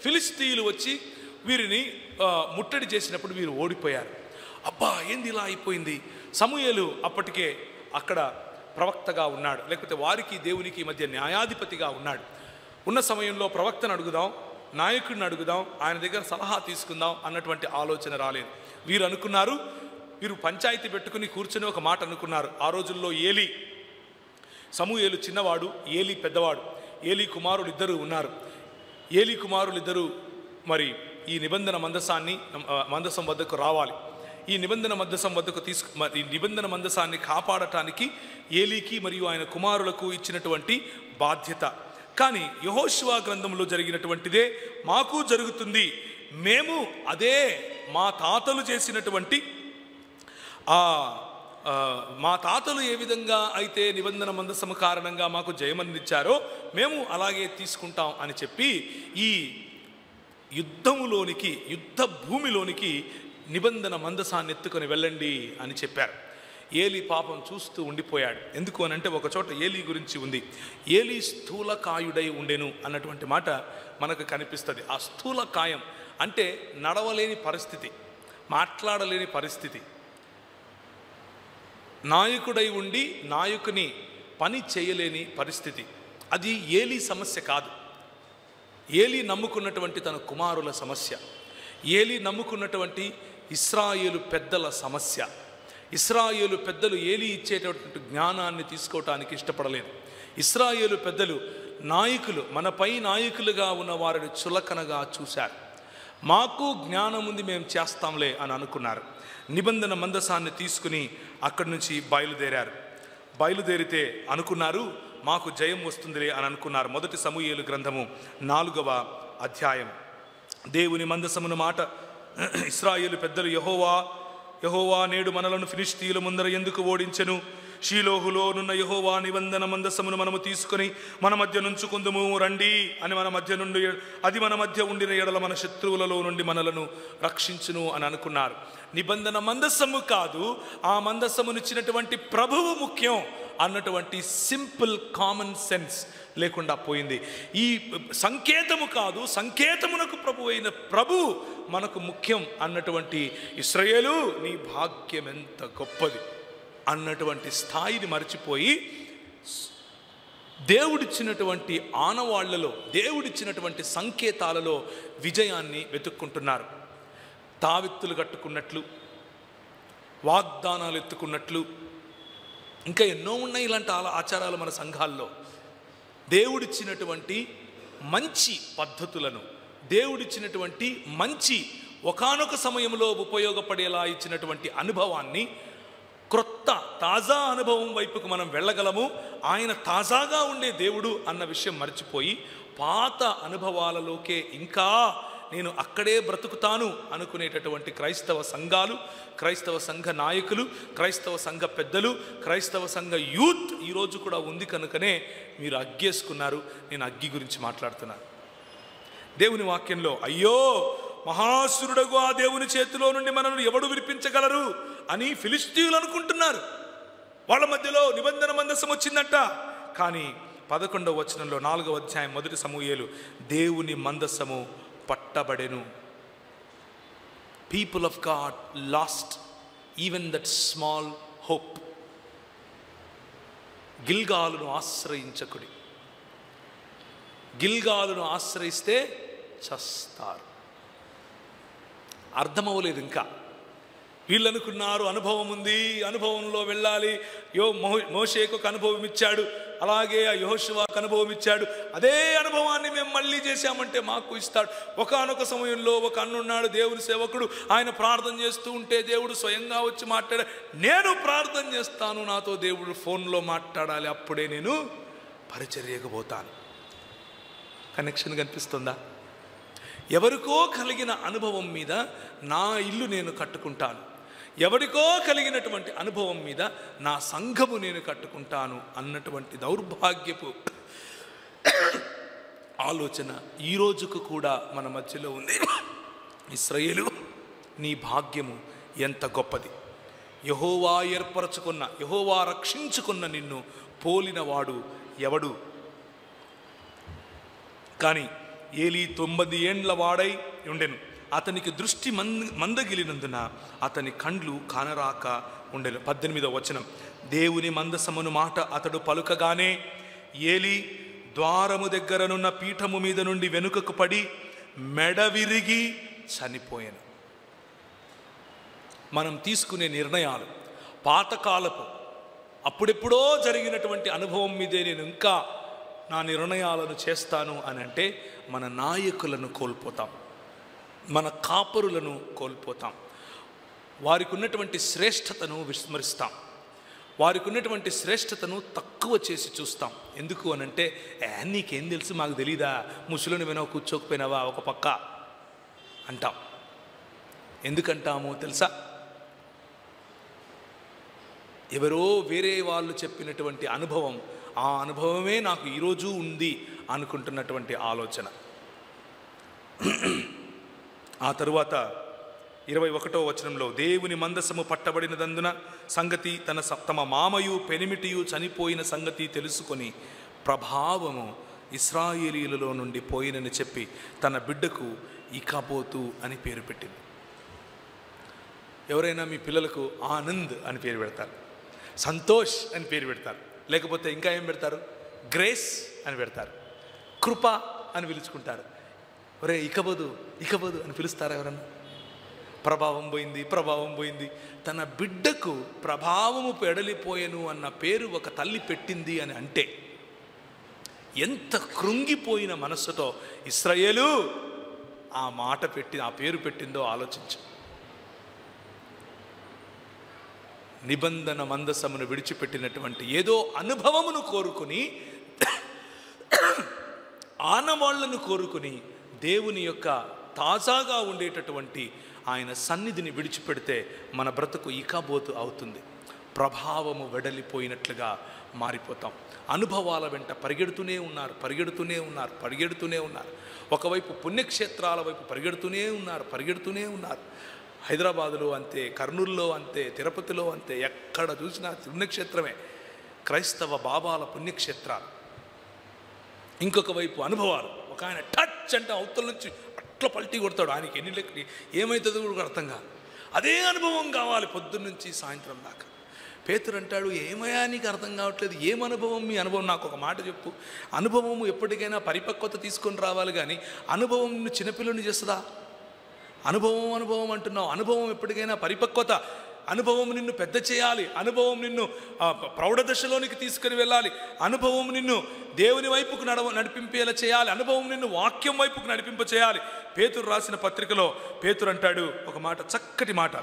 ఫిలిస్తీయులు వచ్చి వీరిని ముట్టడి చేసినప్పుడు వీరు ఓడిపోయారు. అబ్బా ఏంది ఇలా అయిపోయింది? సమూయేలు అప్పటికే అక్కడ ప్రవక్తగా ఉన్నాడు, లేకపోతే వారికి దేవునికి మధ్య న్యాయాధిపతిగా ఉన్నాడు. ఉన్న సమయంలో ప్రవక్తను అడుగుదాం, నాయకుడిని అడుగుదాం, ఆయన దగ్గర సలహా తీసుకుందాం అన్నటువంటి ఆలోచన రాలేదు. వీరు అనుకున్నారు, వీరు పంచాయతీ పెట్టుకుని కూర్చొని ఒక మాట అనుకున్నారు. ఆ రోజుల్లో ఏలీ, సమూయేలు చిన్నవాడు, ఏలీ పెద్దవాడు. ఏలీ కుమారులు ఇద్దరు ఉన్నారు. ఏలీ కుమారులు ఇద్దరు మరి ఈ నిబంధన మందసం వద్దకు రావాలి. ఈ నిబంధన మందసాన్ని కాపాడటానికి ఏలీకి మరియు ఆయన కుమారులకు ఇచ్చినటువంటి బాధ్యత. కానీ యెహోషువ గ్రంథంలో జరిగినటువంటిదే మాకు జరుగుతుంది. మేము అదే మా తాతలు చేసినటువంటి మా తాతలు ఏ విధంగా అయితే నిబంధన మందసము కారణంగా మాకు జయమనిచ్చారో మేము అలాగే తీసుకుంటాం అని చెప్పి ఈ యుద్ధ భూమిలోనికి నిబంధన మందసాన్ని ఎత్తుకొని వెళ్ళండి అని చెప్పారు. ఏలీ పాపం చూస్తూ ఉండిపోయాడు. ఎందుకు అని అంటే ఒక చోట ఏలీ గురించి ఉంది. ఏలీ స్థూలకాయుడై ఉండెను అన్నటువంటి మాట మనకు కనిపిస్తుంది. ఆ స్థూలకాయం అంటే నడవలేని పరిస్థితి, మాట్లాడలేని పరిస్థితి, నాయకుడై ఉండి నాయకుని పని చేయలేని పరిస్థితి. అది ఏలీ సమస్య కాదు, ఏలీ నమ్ముకున్నటువంటి తన కుమారుల సమస్య, ఏలీ నమ్ముకున్నటువంటి ఇశ్రాయేలు పెద్దల సమస్య. ఇశ్రాయేలు పెద్దలు ఏలీ ఇచ్చేటటువంటి జ్ఞానాన్ని తీసుకోవటానికి ఇష్టపడలేదు. ఇశ్రాయేలు పెద్దలు నాయకులు, మనపై నాయకులుగా ఉన్న వారిని చులకనగా చూశారు. మాకు జ్ఞానం ఉంది, మేము చేస్తాంలే అని అనుకున్నారు. నిబంధన మందసాన్ని తీసుకుని అక్కడి నుంచి బయలుదేరితే అనుకున్నారు మాకు జయం వస్తుందిలే అని అనుకున్నారు. మొదటి సమూయేలు గ్రంథము 4వ అధ్యాయం. దేవుని మందసమును మాట ఇశ్రాయేలు పెద్దలు, యెహోవా నేడు మనలను ఫిలిష్తీయుల ముందర ఎందుకు ఓడించెను? షీలోహులోనున్న యెహోవా నిబంధన మందసమును మనము తీసుకొని మన మధ్య నుంచుకుందుము రండి అని అది మన మధ్య ఉండిన ఎడల మన శత్రువులలో నుండి మనలను రక్షించును అని అనుకున్నారు. నిబంధన మందసము కాదు, ఆ మందసమునిచ్చినటువంటి ప్రభువు ముఖ్యం అన్నటువంటి సింపుల్ కామన్ సెన్స్ లేకుండా పోయింది. ఈ సంకేతము కాదు, సంకేతమునకు ప్రభు అయిన ప్రభు మనకు ముఖ్యం అన్నటువంటి ఇశ్రాయేలు నీ భాగ్యం ఎంత గొప్పది అన్నటువంటి స్థాయిని మర్చిపోయి దేవుడిచ్చినటువంటి ఆనవాళ్లలో, దేవుడిచ్చినటువంటి సంకేతాలలో విజయాన్ని వెతుక్కుంటున్నారు. తావిత్తులు కట్టుకున్నట్లు, వాగ్దానాలు ఎత్తుకున్నట్లు, ఇంకా ఎన్నో ఉన్నాయి ఇలాంటి ఆచారాలు మన సంఘాల్లో. దేవుడిచ్చినటువంటి మంచి పద్ధతులను, దేవుడిచ్చినటువంటి మంచి ఒకానొక సమయంలో ఉపయోగపడేలా ఇచ్చినటువంటి అనుభవాన్ని, క్రొత్త తాజా అనుభవం వైపుకు మనం వెళ్ళగలము. ఆయన తాజాగా ఉండే దేవుడు అన్న విషయం మర్చిపోయి పాత అనుభవాలలోకే ఇంకా నేను అక్కడే బ్రతుకుతాను అనుకునేటటువంటి క్రైస్తవ సంఘాలు, క్రైస్తవ సంఘ నాయకులు, క్రైస్తవ సంఘ పెద్దలు, క్రైస్తవ సంఘ యూత్ ఈరోజు కూడా ఉంది. కనుకనే మీరు అగ్గేసుకున్నారు. నేను అగ్గి గురించి మాట్లాడుతున్నాను. దేవుని వాక్యంలో అయ్యో మహాసురుడగు ఆ దేవుని చేతిలో నుండి మనల్ని ఎవడు విడిపించగలరు అని ఫిలిష్తీయులు అనుకుంటున్నారు. వాళ్ళ మధ్యలో నిబంధన మందసం వచ్చిందట. కానీ 11వ వచనంలో 4వ అధ్యాయం మొదటి సమూయేలు, దేవుని మందసము పట్టబడెను. People of God lost even that small hope. గిల్గాలును ఆశ్రయించకుడి. గిల్గాలును ఆశ్రయిస్తే చస్తారు. అర్థమవ్వలేదు ఇంకా. వీళ్ళు అనుకున్నారు అనుభవం ఉంది, అనుభవంలో వెళ్ళాలి. మోషేకు ఒక అనుభవం ఇచ్చాడు, అలాగే యెహోషువకు అనుభవం ఇచ్చాడు. అదే అనుభవాన్ని మేము మళ్ళీ చేశామంటే మాకు ఇస్తాడు. ఒకానొక సమయంలో ఒక అన్నున్నాడు, దేవుని సేవకుడు. ఆయన ప్రార్థన చేస్తూ ఉంటే దేవుడు స్వయంగా వచ్చి మాట్లాడాడు. నేను ప్రార్థన చేస్తాను, నాతో దేవుడు ఫోన్లో మాట్లాడాలి, అప్పుడే నేను పరిచర్యకు పోతాను. కనెక్షన్ కనిపిస్తుందా? ఎవరికో కలిగిన అనుభవం మీద నా ఇల్లు నేను కట్టుకుంటాను, ఎవరికో కలిగినటువంటి అనుభవం మీద నా సంఘము నేను కట్టుకుంటాను అన్నటువంటి దౌర్భాగ్యపు ఆలోచన ఈ రోజుకు కూడా మన మధ్యలో ఉంది. ఇశ్రాయేలు నీ భాగ్యము ఎంత గొప్పది. యెహోవా ఏర్పరచుకున్న, యెహోవా రక్షించుకున్న నిన్ను పోలినవాడు ఎవడు? కానీ ఏలీ 90 ఏండ్ల వాడై ఉండెను. అతనికి దృష్టి మందగిలినందున అతని కండ్లు కానరాక ఉండెను. 18వ వచనం, దేవుని మందసమును మాట అతడు పలుకగానే ఏలీ ద్వారము దగ్గరనున్న పీఠము మీద నుండి వెనుకకు పడి మెడ విరిగి చనిపోయాను. మనం తీసుకునే నిర్ణయాలు పాతకాలపు అప్పుడెప్పుడో జరిగినటువంటి అనుభవం మీదే నేను ఇంకా నా నిర్ణయాలను చేస్తాను అని అంటే మన నాయకులను కోల్పోతాం, మన కాపరులను కోల్పోతాం, వారికి ఉన్నటువంటి శ్రేష్టతను విస్మరిస్తాం, వారికి ఉన్నటువంటి శ్రేష్టతను తక్కువ చేసి చూస్తాం. ఎందుకు అనంటే నీకేం తెలుసు, మాకు తెలీదా, ముసలిని వినవ కూర్చోకపోయినావా ఒక పక్క అంటాం. ఎందుకంటామో తెలుసా? ఎవరో వేరే వాళ్ళు చెప్పినటువంటి అనుభవం, ఆ అనుభవమే నాకు ఈరోజు ఉంది అనుకుంటున్నటువంటి ఆలోచన. ఆ తరువాత 21వ వచనంలో, దేవుని మందసము పట్టబడినదందున సంగతి తమ మామయు పెనిమిటియు చనిపోయిన సంగతి తెలుసుకొని ప్రభావము ఇశ్రాయేలీయులలో నుండి పోయినని చెప్పి తన బిడ్డకు ఇకాబోతు అని పేరు పెట్టింది. ఎవరైనా మీ పిల్లలకు ఆనంద్ అని పేరు పెడతారు, సంతోష్ అని పేరు పెడతారు, లేకపోతే ఇంకా ఏం పెడతారు, గ్రేస్ అని పెడతారు, కృప అని పిలుచుకుంటారు. ఒరే ఇకబోదు ఇకబోదు అని పిలుస్తారా ఎవరన్నా? ప్రభావం పోయింది. తన బిడ్డకు ప్రభావము పెడలిపోయెను అన్న పేరు ఒక తల్లి పెట్టింది అని అంటే ఎంత కృంగిపోయిన మనస్సుతో ఇశ్రాయేలు ఆ మాట పెట్టి ఆ పేరు పెట్టిందో ఆలోచించు. నిబంధన మందసమును విడిచిపెట్టినటువంటి ఏదో అనుభవమును కోరుకుని, ఆనవాళ్లను కోరుకుని దేవుని యొక్క తాజాగా ఉండేటటువంటి ఆయన సన్నిధిని విడిచిపెడితే మన బ్రతుకు ఇకాబోతు అవుతుంది. ప్రభావము వెడలిపోయినట్లుగా మారిపోతాం. అనుభవాల వెంట పరిగెడుతూనే ఉన్నారు. ఒకవైపు పుణ్యక్షేత్రాల వైపు పరిగెడుతూనే ఉన్నారు. హైదరాబాదులో అంతే, కర్నూలులో అంతే, తిరుపతిలో అంతే, ఎక్కడ చూసినా పుణ్యక్షేత్రమే, క్రైస్తవ బాబాల పుణ్యక్షేత్రాలు. ఇంకొక వైపు అనుభవాలు. ఒక ఆయన టచ్ అంటే అవతల నుంచి అట్లా పల్టీ కొడతాడు, ఆయనకి ఎన్ని లెక్క ఏమవుతుందో కూడా అర్థం కాదు. అదే అనుభవం కావాలి పొద్దున్నుంచి సాయంత్రం దాకా. పేతురు అంటాడు, ఏమయ్యా నీకు అర్థం కావట్లేదు, ఏం అనుభవం? మీ అనుభవం నాకు ఒక మాట చెప్పు. అనుభవము ఎప్పటికైనా పరిపక్వత తీసుకొని రావాలి, కానీ అనుభవం నిన్ను చిన్నపిల్లని చేస్తుందా? అనుభవం అంటున్నావు. అనుభవం ఎప్పటికైనా పరిపక్వత, అనుభవం నిన్ను పెద్ద చేయాలి, అనుభవం నిన్ను ప్రౌఢ దశలోనికి తీసుకుని వెళ్ళాలి, అనుభవం నిన్ను దేవుని వైపుకు నడిపింపేలా చేయాలి, అనుభవం నిన్ను వాక్యం వైపుకు నడిపింప చేయాలి. పేతురు రాసిన పత్రికలో పేతురు అంటాడు ఒక మాట, చక్కటి మాట,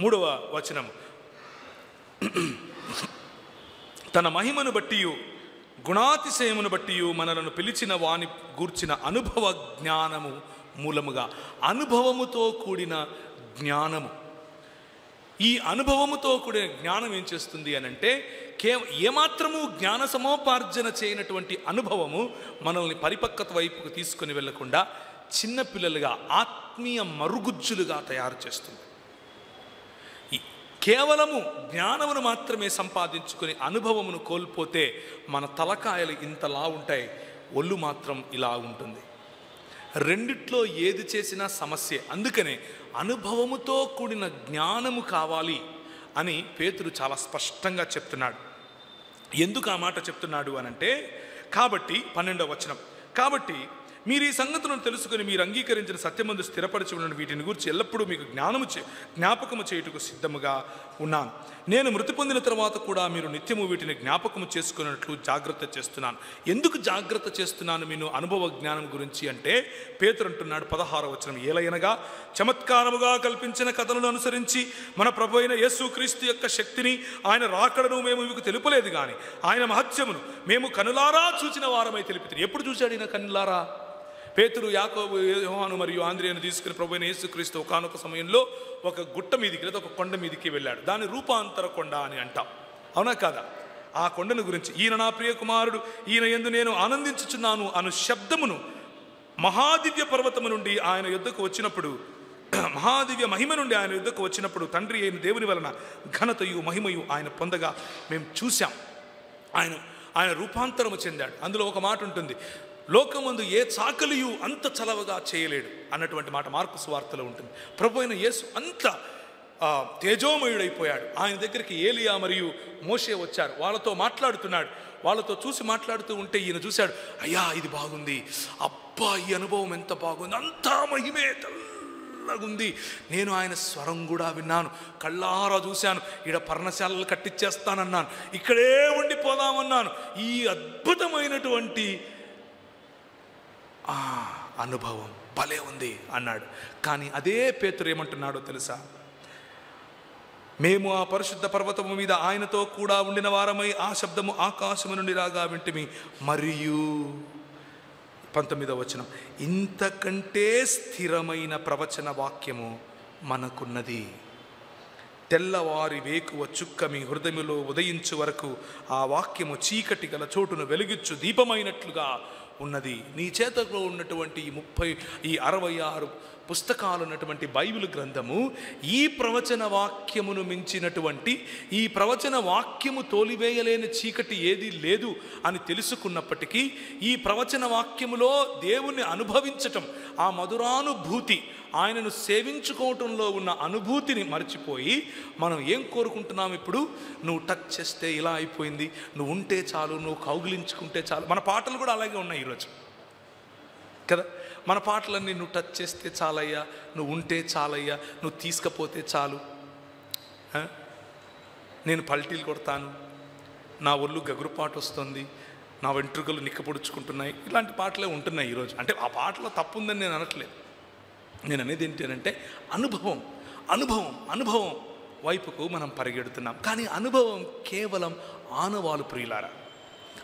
3వ వచనం, తన మహిమను బట్టి గుణాతిశయమును బట్టి మనలను పిలిచిన వాని గూర్చిన అనుభవ జ్ఞానము మూలముగా. అనుభవముతో కూడిన జ్ఞానము. ఈ అనుభవముతో కూడిన జ్ఞానం ఏం చేస్తుంది అని అంటే, ఏమాత్రము జ్ఞాన సమోపార్జన చేయనటువంటి అనుభవము మనల్ని పరిపక్వత వైపుకు తీసుకొని వెళ్లకుండా చిన్నపిల్లలుగా, ఆత్మీయ మరుగుజ్జులుగా తయారు చేస్తుంది. కేవలము జ్ఞానమును మాత్రమే సంపాదించుకొని అనుభవమును కోల్పోతే మన తలకాయలు ఇంతలా ఉంటాయి, ఒళ్ళు మాత్రం ఇలా ఉంటుంది. రెండిట్లో ఏది చేసినా సమస్యే. అందుకనే అనుభవముతో కూడిన జ్ఞానము కావాలి అని పేతురు చాలా స్పష్టంగా చెప్తున్నాడు. ఎందుకు ఆ మాట చెప్తున్నాడు అనంటే, కాబట్టి 12వ వచనం, కాబట్టి మీరు ఈ సంగతులను తెలుసుకుని మీరు అంగీకరించిన సత్యమందు స్థిరపరచి ఉన్న వీటిని గురించి ఎల్లప్పుడూ మీకు జ్ఞాపకము చేయుటకు సిద్ధముగా ఉన్నాను. నేను మృతి పొందిన తర్వాత కూడా మీరు నిత్యము వీటిని జ్ఞాపకము చేసుకున్నట్లు జాగ్రత్త చేస్తున్నాను. ఎందుకు జాగ్రత్త చేస్తున్నాను నేను అనుభవ జ్ఞానం గురించి అంటే, పేతురు అంటున్నాడు 16వ వచనం, ఏలయనగా చమత్కారముగా కల్పించిన కథలను అనుసరించి మన ప్రభు అయిన యేసుక్రీస్తు యొక్క శక్తిని, ఆయన రాకడను మేము మీకు తెలుపలేదు, కానీ ఆయన మహత్యమును మేము కనులారా చూచిన వారమై తెలిపితే. ఎప్పుడు చూశాడు ఈయన కనులారా? పేతురు, యాకోబు, యోహాను మరియు ఆంద్రేయను తీసుకుని ప్రభు అయిన యేసుక్రీస్తు ఒకానొక సమయంలో ఒక గుట్ట మీదికి లేదా ఒక కొండ మీదికి వెళ్ళాడు. దాన్ని రూపాంతర కొండ అని అంటాం, అవునా కాదా? ఆ కొండను గురించి, ఈయన నా ప్రియ కుమారుడు, ఈయన యందు నేను ఆనందించుచున్నాను అను శబ్దమును మహాదివ్య పర్వతము నుండి ఆయన యుద్ధకు వచ్చినప్పుడు, మహాదివ్య మహిమ నుండి ఆయన యుద్ధకు వచ్చినప్పుడు తండ్రి అయిన దేవుని వలన ఘనతయు మహిమయు ఆయన పొందగా మేము చూశాం. ఆయన రూపాంతరము చెందాడు. అందులో ఒక మాట ఉంటుంది, లోకమందు ఏ చాకలియు అంత చలవగా చేయలేడు అన్నటువంటి మాట మార్కు సువార్తలో ఉంటుంది. ప్రభు అయిన యేసు అంత తేజోమయుడైపోయాడు. ఆయన దగ్గరికి ఏలియా మరియు మోషే వచ్చారు. వాళ్ళతో మాట్లాడుతున్నాడు. వాళ్ళతో చూసి మాట్లాడుతూ ఉంటే ఈయన చూశాడు, అయ్యా ఇది బాగుంది, అబ్బా ఈ అనుభవం ఎంత బాగుంది, అంతా మహిమే తెల్లగుంది. నేను ఆయన స్వరం కూడా విన్నాను, కళ్ళారా చూశాను. ఈడ పర్ణశాలలు కట్టించేస్తానన్నాను, ఇక్కడే ఉండిపోదామన్నాను. ఈ అద్భుతమైనటువంటి అనుభవం భలే ఉంది అన్నాడు. కానీ అదే పేతురు ఏమంటున్నాడో తెలుసా? మేము ఆ పరిశుద్ధ పర్వతము మీద ఆయనతో కూడా ఉండిన వారమై ఆ శబ్దము ఆకాశము నుండి రాగా వింటిమి. మరియు 19వ వచనం, ఇంతకంటే స్థిరమైన ప్రవచన వాక్యము మనకున్నది. తెల్లవారి వేకువ చుక్క మీ హృదయములో ఉదయించు వరకు ఆ వాక్యము చీకటి గల చోటును వెలుగిచ్చు దీపమైనట్లుగా ఉన్నది. నీ చేతలో ఉన్నటువంటి ఈ 66 పుస్తకాలు ఉన్నటువంటి బైబిల్ గ్రంథము ఈ ప్రవచన వాక్యమును మించినటువంటి, ఈ ప్రవచన వాక్యము తోలివేయలేని చీకటి ఏది లేదు అని తెలుసుకున్నప్పటికీ, ఈ ప్రవచన వాక్యములో దేవుణ్ణి అనుభవించటం, ఆ మధురానుభూతి, ఆయనను సేవించుకోవటంలో ఉన్న అనుభూతిని మర్చిపోయి మనం ఏం కోరుకుంటున్నాం ఇప్పుడు? నువ్వు టచ్ చేస్తే ఇలా అయిపోయింది, నువ్వు ఉంటే చాలు, నువ్వు కౌగిలించుకుంటే చాలు. మన పాటలు కూడా అలాగే ఉన్నాయి ఈరోజు కదా. మన పాటలన్నీ నువ్వు టచ్ చేస్తే చాలయ్యా, నువ్వు ఉంటే చాలయ్యా, నువ్వు తీసుకపోతే చాలు, నేను పల్టీలు కొడతాను, నా ఒళ్ళు గగురుపాటు వస్తుంది, నా వెంట్రుకలు నిక్కపొడుచుకుంటున్నాయి, ఇలాంటి పాటలే ఉంటున్నాయి ఈరోజు. అంటే ఆ పాటలో తప్పు ఉందని నేను అనట్లేదు. నేను అనేది ఏంటంటే అనుభవం అనుభవం అనుభవం వైపుకు మనం పరిగెడుతున్నాం. కానీ అనుభవం కేవలం ఆనవాలు ప్రియులారా.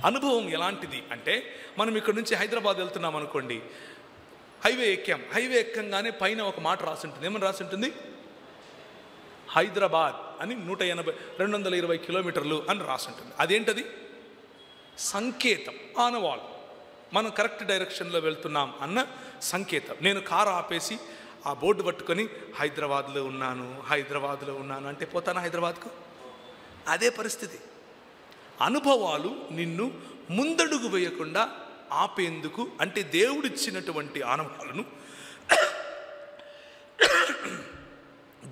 అనుభవం ఎలాంటిది అంటే, మనం ఇక్కడ నుంచి హైదరాబాద్ వెళ్తున్నాం అనుకోండి, హైవే హైవే ఎక్కంగానే పైన ఒక మాట రాసి ఉంటుంది. ఏమని రాసి ఉంటుంది? హైదరాబాద్ అని 220 కిలోమీటర్లు అని రాసి ఉంటుంది. అదేంటది? సంకేతం, ఆనవాళ్ళు, మనం కరెక్ట్ డైరెక్షన్లో వెళ్తున్నాం అన్న సంకేతం. నేను కారు ఆపేసి ఆ బోర్డు పట్టుకొని హైదరాబాద్లో ఉన్నాను అంటే పోతానా హైదరాబాద్కు? అదే పరిస్థితి. అనుభవాలు నిన్ను ముందడుగు వేయకుండా ఆపేందుకు, అంటే దేవుడిచ్చినటువంటి ఆనవాలను,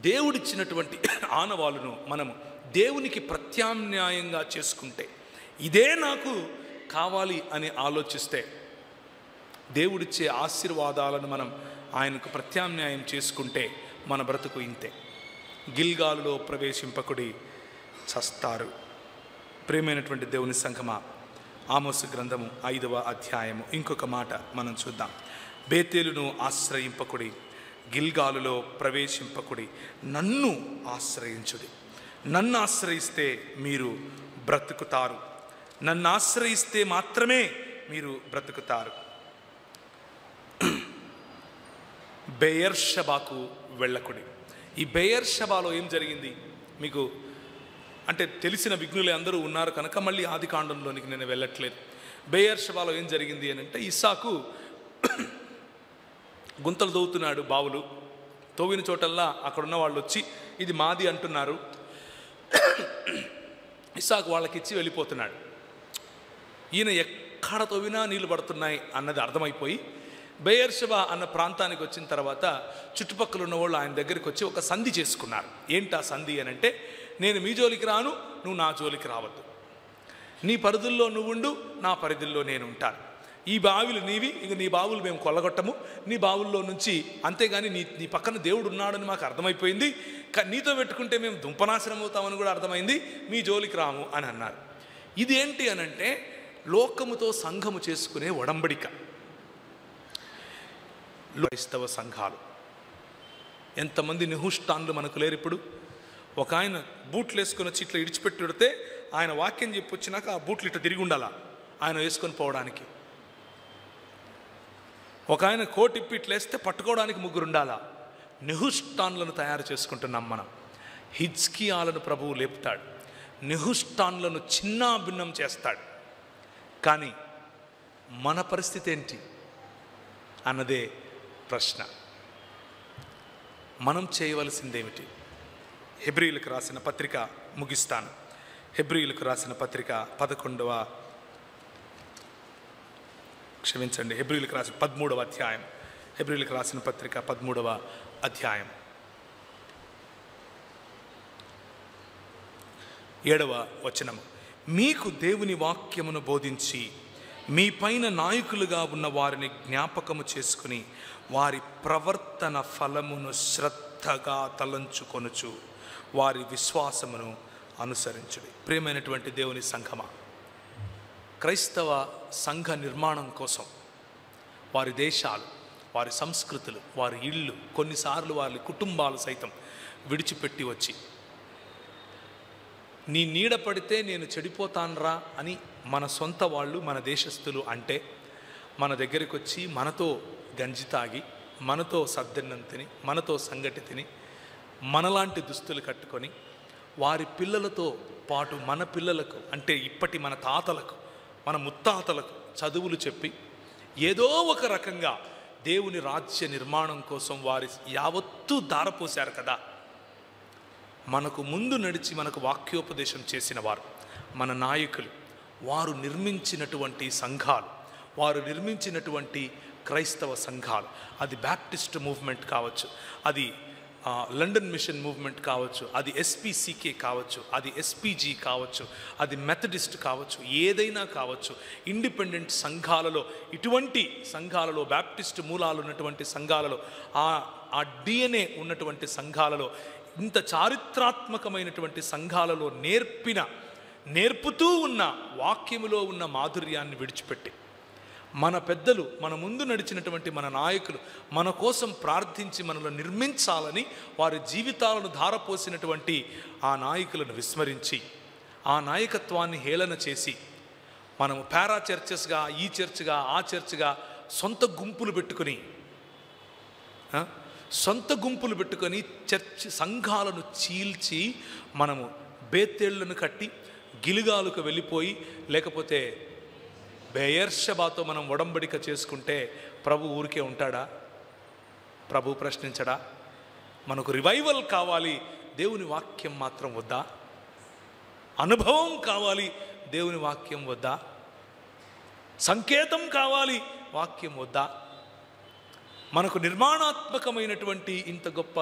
దేవుడిచ్చినటువంటి ఆనవాలను మనము దేవునికి ప్రత్యామ్నాయంగా చేసుకుంటే, ఇదే నాకు కావాలి అని ఆలోచిస్తే, దేవుడిచ్చే ఆశీర్వాదాలను మనం ఆయనకు ప్రత్యామ్నాయం చేసుకుంటే మన బ్రతుకు ఇంతే. గిల్గాలులో ప్రవేశింపకుడి, చస్తారు. ప్రియమైనటువంటి దేవుని సంఘమా, ఆమోసు గ్రంథము 5వ అధ్యాయము ఇంకొక మాట మనం చూద్దాం. బేతేలును ఆశ్రయింపకుడి, గిల్గాలులో ప్రవేశింపకుడి, నన్ను ఆశ్రయించుడి. నన్ను ఆశ్రయిస్తే మీరు బ్రతుకుతారు. నన్ను ఆశ్రయిస్తే మాత్రమే మీరు బ్రతుకుతారు. బెయర్షబాకు వెళ్ళకుడి. ఈ బెయర్షబాలో ఏం జరిగింది మీకు అంటే తెలిసిన విఘ్నులే అందరూ ఉన్నారు కనుక మళ్ళీ ఆది కాండంలోనికి నేను వెళ్ళట్లేదు. బెయర్షబాలో ఏం జరిగింది అని అంటే, ఇస్సాకు గుంతలు తవ్వుతున్నాడు, బావులు తవ్విన చోటల్లా అక్కడున్న వాళ్ళు వచ్చి ఇది మాది అంటున్నారు. ఇస్సాకు వాళ్ళకిచ్చి వెళ్ళిపోతున్నాడు. ఈయన ఎక్కడ తవ్వినా నీళ్ళు పడుతున్నాయి అన్నది అర్థమైపోయి బెయర్షబా అన్న ప్రాంతానికి వచ్చిన తర్వాత చుట్టుపక్కల ఉన్న వాళ్ళు ఆయన దగ్గరికి వచ్చి ఒక సంధి చేసుకున్నారు. ఏంటా సంధి అని అంటే, నేను మీ జోలికి రాను, నువ్వు నా జోలికి రావద్దు, నీ పరిధుల్లో నువ్వుండు, నా పరిధుల్లో నేను ఉంటాను, ఈ బావులు నీవి, ఇక నీ బావులు మేము కొల్లగొట్టము, నీ బావుల్లో నుంచి, అంతేగాని నీ పక్కన దేవుడు ఉన్నాడని మాకు అర్థమైపోయింది, నీతో పెట్టుకుంటే మేము దుంపనాశనం అవుతామని కూడా అర్థమైంది, మీ జోలికి రాము అని అన్నారు. ఇది ఏంటి అనంటే లోకముతో సంఘము చేసుకునే ఒడంబడిక. క్రైస్తవ సంఘాలు ఎంతమంది నిహుష్టాన్లు మనకు లేరు ఇప్పుడు. ఒక ఆయన బూట్లు వేసుకొని వచ్చి ఇట్లా ఇడిచిపెట్టి పెడితే ఆయన వాక్యం చెప్పి వచ్చినాక ఆ బూట్లు ఇట్లా తిరిగి ఉండాలా ఆయన వేసుకొని పోవడానికి. ఒక ఆయన కోట్ ఇప్పి ఇట్లా వేస్తే పట్టుకోవడానికి 3 ఉండాలా. నిహుష్టాన్లను తయారు చేసుకుంటున్నాం మనం. హిజ్కియాలను ప్రభువు లేపుతాడు, నిహుష్టాన్లను చిన్నాభిన్నం చేస్తాడు. కానీ మన పరిస్థితి ఏంటి అన్నదే ప్రశ్న. మనం చేయవలసిందేమిటి? హెబ్రీయులకు రాసిన పత్రిక ముగిస్తాను. హెబ్రీయులకు రాసిన పత్రిక 11వ హెబ్రీయులకు రాసిన 13వ అధ్యాయం. హెబ్రీయులకు రాసిన పత్రిక 13వ అధ్యాయం 7వ వచనము, మీకు దేవుని వాక్యమును బోధించి మీ పైన నాయకులుగా ఉన్న వారిని జ్ఞాపకము చేసుకుని వారి ప్రవర్తన ఫలమును శ్రద్ధగా తలంచుకొనుచు వారి విశ్వాసమును అనుసరించుడి. ప్రియమైనటువంటి దేవుని సంఘమా, క్రైస్తవ సంఘ నిర్మాణం కోసం వారి దేశాలు, వారి సంస్కృతులు, వారి ఇళ్ళు, కొన్నిసార్లు వారి కుటుంబాలు సైతం విడిచిపెట్టి వచ్చి, నీ నీడ పడితే నేను చెడిపోతాన్రా అని మన సొంత వాళ్ళు, మన దేశస్థులు అంటే మన దగ్గరికి వచ్చి మనతో గంజి తాగి, మనతో సద్దన్నం తిని, మనతో సంగటి తిని, మనలాంటి దుస్తులు కట్టుకొని వారి పిల్లలతో పాటు మన పిల్లలకు, అంటే ఇప్పటి మన తాతలకు, మన ముత్తాతలకు చదువులు చెప్పి ఏదో ఒక రకంగా దేవుని రాజ్య నిర్మాణం కోసం వారి యావత్తూ ధారపోశారు కదా. మనకు ముందు నడిచి మనకు వాక్యోపదేశం చేసిన వారు, మన నాయకులు, వారు నిర్మించినటువంటి సంఘాలు, వారు నిర్మించినటువంటి క్రైస్తవ సంఘాలు, అది బ్యాప్టిస్ట్ మూవ్మెంట్ కావచ్చు, అది లండన్ మిషన్ మూవ్మెంట్ కావచ్చు, అది ఎస్పీసీకే కావచ్చు, అది ఎస్పీజీ కావచ్చు, అది మెథడిస్ట్ కావచ్చు, ఏదైనా కావచ్చు, ఇండిపెండెంట్ సంఘాలలో, ఇటువంటి సంఘాలలో, బ్యాప్టిస్ట్ మూలాలు ఉన్నటువంటి సంఘాలలో, ఆ డిఎన్ఏ ఉన్నటువంటి సంఘాలలో, ఇంత చారిత్రాత్మకమైనటువంటి సంఘాలలో నేర్పుతూ ఉన్న వాక్యములో ఉన్న మాధుర్యాన్ని విడిచిపెట్టి, మన పెద్దలు, మన ముందు నడిచినటువంటి మన నాయకులు మన కోసం ప్రార్థించి మనల్ని నిర్మించాలని వారి జీవితాలను ధారపోసినటువంటి ఆ నాయకులను విస్మరించి, ఆ నాయకత్వాన్ని హేళన చేసి, మనము పారా చర్చెస్గా, ఈ చర్చ్గా, ఆ చర్చ్గా సొంత గుంపులు పెట్టుకొని చర్చ్ సంఘాలను చీల్చి మనము బేతేళ్లను కట్టి గిలుగాలకు వెళ్ళిపోయి, లేకపోతే బెయర్షబాతో మనం ఒడంబడిక చేసుకుంటే ప్రభు ఊరికే ఉంటాడా? ప్రభు ప్రశ్నించడా? మనకు రివైవల్ కావాలి, దేవుని వాక్యం మాత్రం వద్దా? అనుభవం కావాలి, దేవుని వాక్యం వద్దా? సంకేతం కావాలి, వాక్యం వద్దా? మనకు నిర్మాణాత్మకమైనటువంటి ఇంత గొప్ప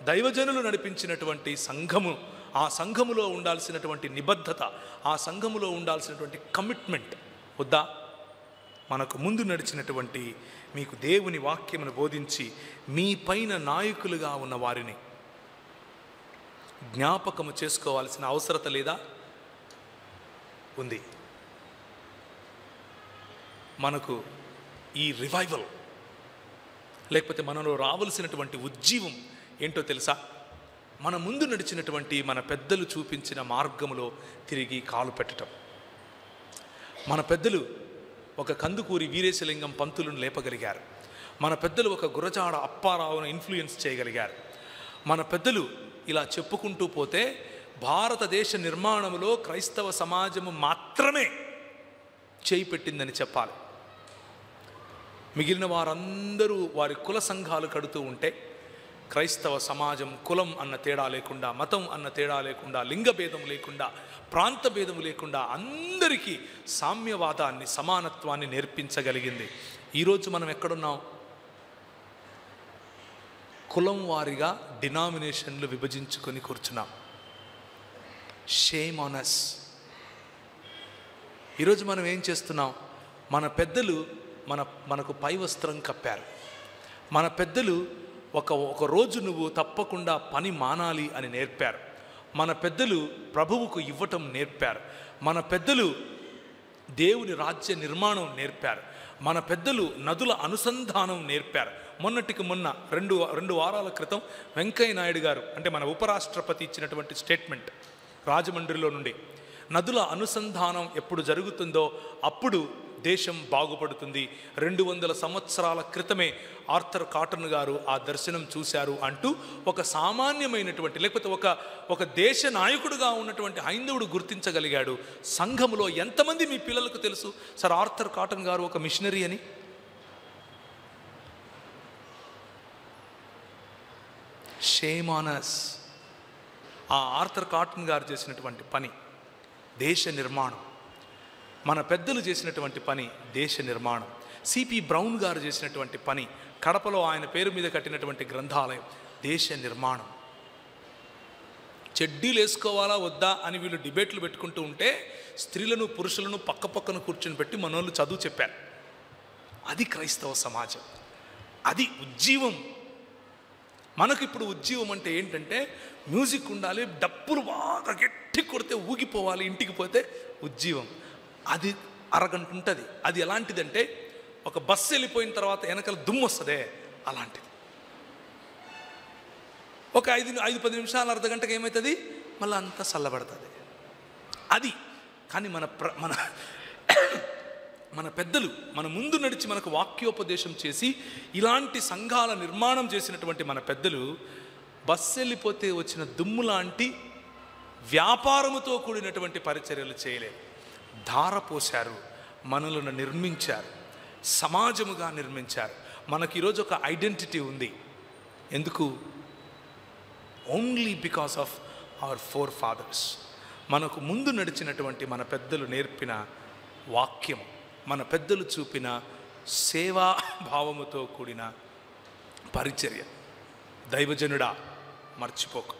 దైవజనులు నడిపించినటువంటి సంఘము, ఆ సంఘములో ఉండాల్సినటువంటి నిబద్ధత, ఆ సంఘములో ఉండాల్సినటువంటి కమిట్మెంట్ వద్దా? మనకు ముందు నడిచినటువంటి మీకు దేవుని వాక్యమును బోధించి మీ పైన నాయకులుగా ఉన్న వారిని జ్ఞాపకము చేసుకోవాల్సిన అవసరత లేదా? ఉంది. మనకు ఈ రివైవల్ లేకపోతే మనలో రావాల్సినటువంటి ఉజ్జీవం ఏంటో తెలుసా? మన ముందు నడిచినటువంటి మన పెద్దలు చూపించిన మార్గములో తిరిగి కాలు పెట్టడం. మన పెద్దలు ఒక కందుకూరి వీరేశలింగం పంతులను లేపగలిగారు. మన పెద్దలు ఒక గురజాడ అప్పారావును ఇన్ఫ్లుయెన్స్ చేయగలిగారు. మన పెద్దలు ఇలా చెప్పుకుంటూ పోతే భారతదేశ నిర్మాణంలో క్రైస్తవ సమాజము మాత్రమే చేయి పెట్టిందని చెప్పాలి. మిగిలిన వారందరూ వారి కుల సంఘాలు కడుతూ ఉంటే క్రైస్తవ సమాజం కులం అన్న తేడా లేకుండా, మతం అన్న తేడా లేకుండా, లింగభేదం లేకుండా, ప్రాంత భేదము లేకుండా అందరికీ సామ్యవాదాన్ని, సమానత్వాన్ని నేర్పించగలిగింది. ఈరోజు మనం ఎక్కడున్నాం? కులం వారిగా డినామినేషన్లు విభజించుకొని కూర్చున్నాం. Shame on us. ఈరోజు మనం ఏం చేస్తున్నాం? మన పెద్దలు మనకు పై వస్త్రం కప్పారు. మన పెద్దలు ఒక రోజు నువ్వు తప్పకుండా పని మానాలి అని నేర్పారు. మన పెద్దలు ప్రభువుకు ఇవ్వటం నేర్పారు. మన పెద్దలు దేవుని రాజ్య నిర్మాణం నేర్పారు. మన పెద్దలు నదుల అనుసంధానం నేర్పారు. మొన్నటికి మొన్న రెండు వారాల క్రితం వెంకయ్య నాయుడు గారు, అంటే మన ఉపరాష్ట్రపతి ఇచ్చినటువంటి స్టేట్మెంట్ రాజమండ్రిలో నుండి, నదుల అనుసంధానం ఎప్పుడు జరుగుతుందో అప్పుడు దేశం బాగుపడుతుంది. 200 సంవత్సరాల క్రితమే ఆర్థర్ కాటన్ గారు ఆ దర్శనం చూశారు అంటూ ఒక సామాన్యమైనటువంటి, లేకపోతే ఒక దేశ నాయకుడుగా ఉన్నటువంటి హైందవుడు గుర్తించగలిగాడు. సంఘములో ఎంతమంది మీ పిల్లలకు తెలుసు సార్ ఆర్థర్ కాటన్ గారు ఒక మిషనరీ అని? Shame on us. ఆ ఆర్థర్ కాటన్ గారు చేసినటువంటి పని దేశ నిర్మాణం. మన పెద్దలు చేసినటువంటి పని దేశ నిర్మాణం. సిపి బ్రౌన్ గారు చేసినటువంటి పని, కడపలో ఆయన పేరు మీద కట్టినటువంటి గ్రంథాలయం దేశ నిర్మాణం. చెడ్డీలు వేసుకోవాలా వద్దా అని వీళ్ళు డిబేట్లు పెట్టుకుంటూ ఉంటే స్త్రీలను పురుషులను పక్క పక్కన కూర్చొని పెట్టి మనోళ్ళు చదువు చెప్పారు. అది క్రైస్తవ సమాజం, అది ఉజ్జీవం. మనకు ఇప్పుడు ఉజ్జీవం అంటే ఏంటంటే మ్యూజిక్ ఉండాలి, డప్పులు బాగా గట్టి కొడితే ఊగిపోవాలి, ఇంటికి పోతే ఉజ్జీవం. అది అరగంట ఉంటుంది. అది ఎలాంటిదంటే ఒక బస్సు వెళ్ళిపోయిన తర్వాత వెనకాల దుమ్ము వస్తుందే అలాంటిది. ఒక 5-10 నిమిషాలు, అర్ధ గంటకు ఏమవుతుంది, మళ్ళీ అంతా చల్లబడుతుంది. అది కానీ మన పెద్దలు మన ముందు నడిచి మనకు వాక్యోపదేశం చేసి ఇలాంటి సంఘాల నిర్మాణం చేసినటువంటి మన పెద్దలు బస్సు వెళ్ళిపోతే వచ్చిన దుమ్ము లాంటి వ్యాపారముతో కూడినటువంటి పరిచర్యలు చేయలేదు. ధారపోశారు, మనలను నిర్మించారు, సమాజముగా నిర్మించారు. మనకి ఈరోజు ఒక ఐడెంటిటీ ఉంది. ఎందుకు? Only because of our forefathers. మనకు ముందు నడిచినటువంటి మన పెద్దలు నేర్పిన వాక్యం, మన పెద్దలు చూపిన సేవా భావముతో కూడిన పరిచర్య. దైవజనుడా మర్చిపోకు.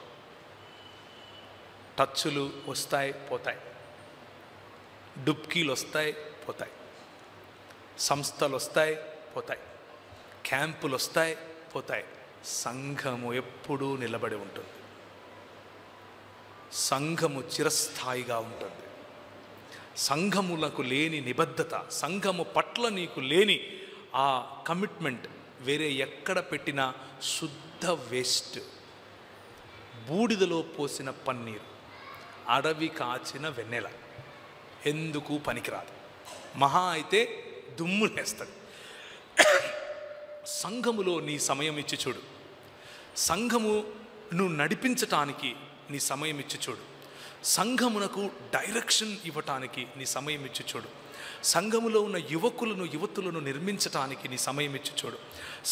టచ్చులు వస్తాయి పోతాయి, డుబ్కీలు వస్తాయి పోతాయి, సంస్థలు వస్తాయి పోతాయి, క్యాంపులు వస్తాయి పోతాయి. సంఘము ఎప్పుడూ నిలబడి ఉంటుంది. సంఘము చిరస్థాయిగా ఉంటుంది. సంఘములకు లేని నిబద్ధత, సంఘము పట్ల నీకు లేని ఆ కమిట్మెంట్ వేరే ఎక్కడ పెట్టినా శుద్ధ వేస్ట్. బూడిదలో పోసిన పన్నీరు, అడవి కాచిన వెన్నెల, ఎందుకు పనికిరాదు. మహా అయితే దుమ్ము లేస్తాడు. సంఘములో నీ సమయం ఇచ్చి చూడు. సంఘమును నడిపించటానికి నీ సమయం ఇచ్చి చూడు. సంఘమునకు డైరెక్షన్ ఇవ్వటానికి నీ సమయం ఇచ్చి చూడు. సంఘములో ఉన్న యువతులను నిర్మించటానికి నీ సమయం ఇచ్చి చూడు.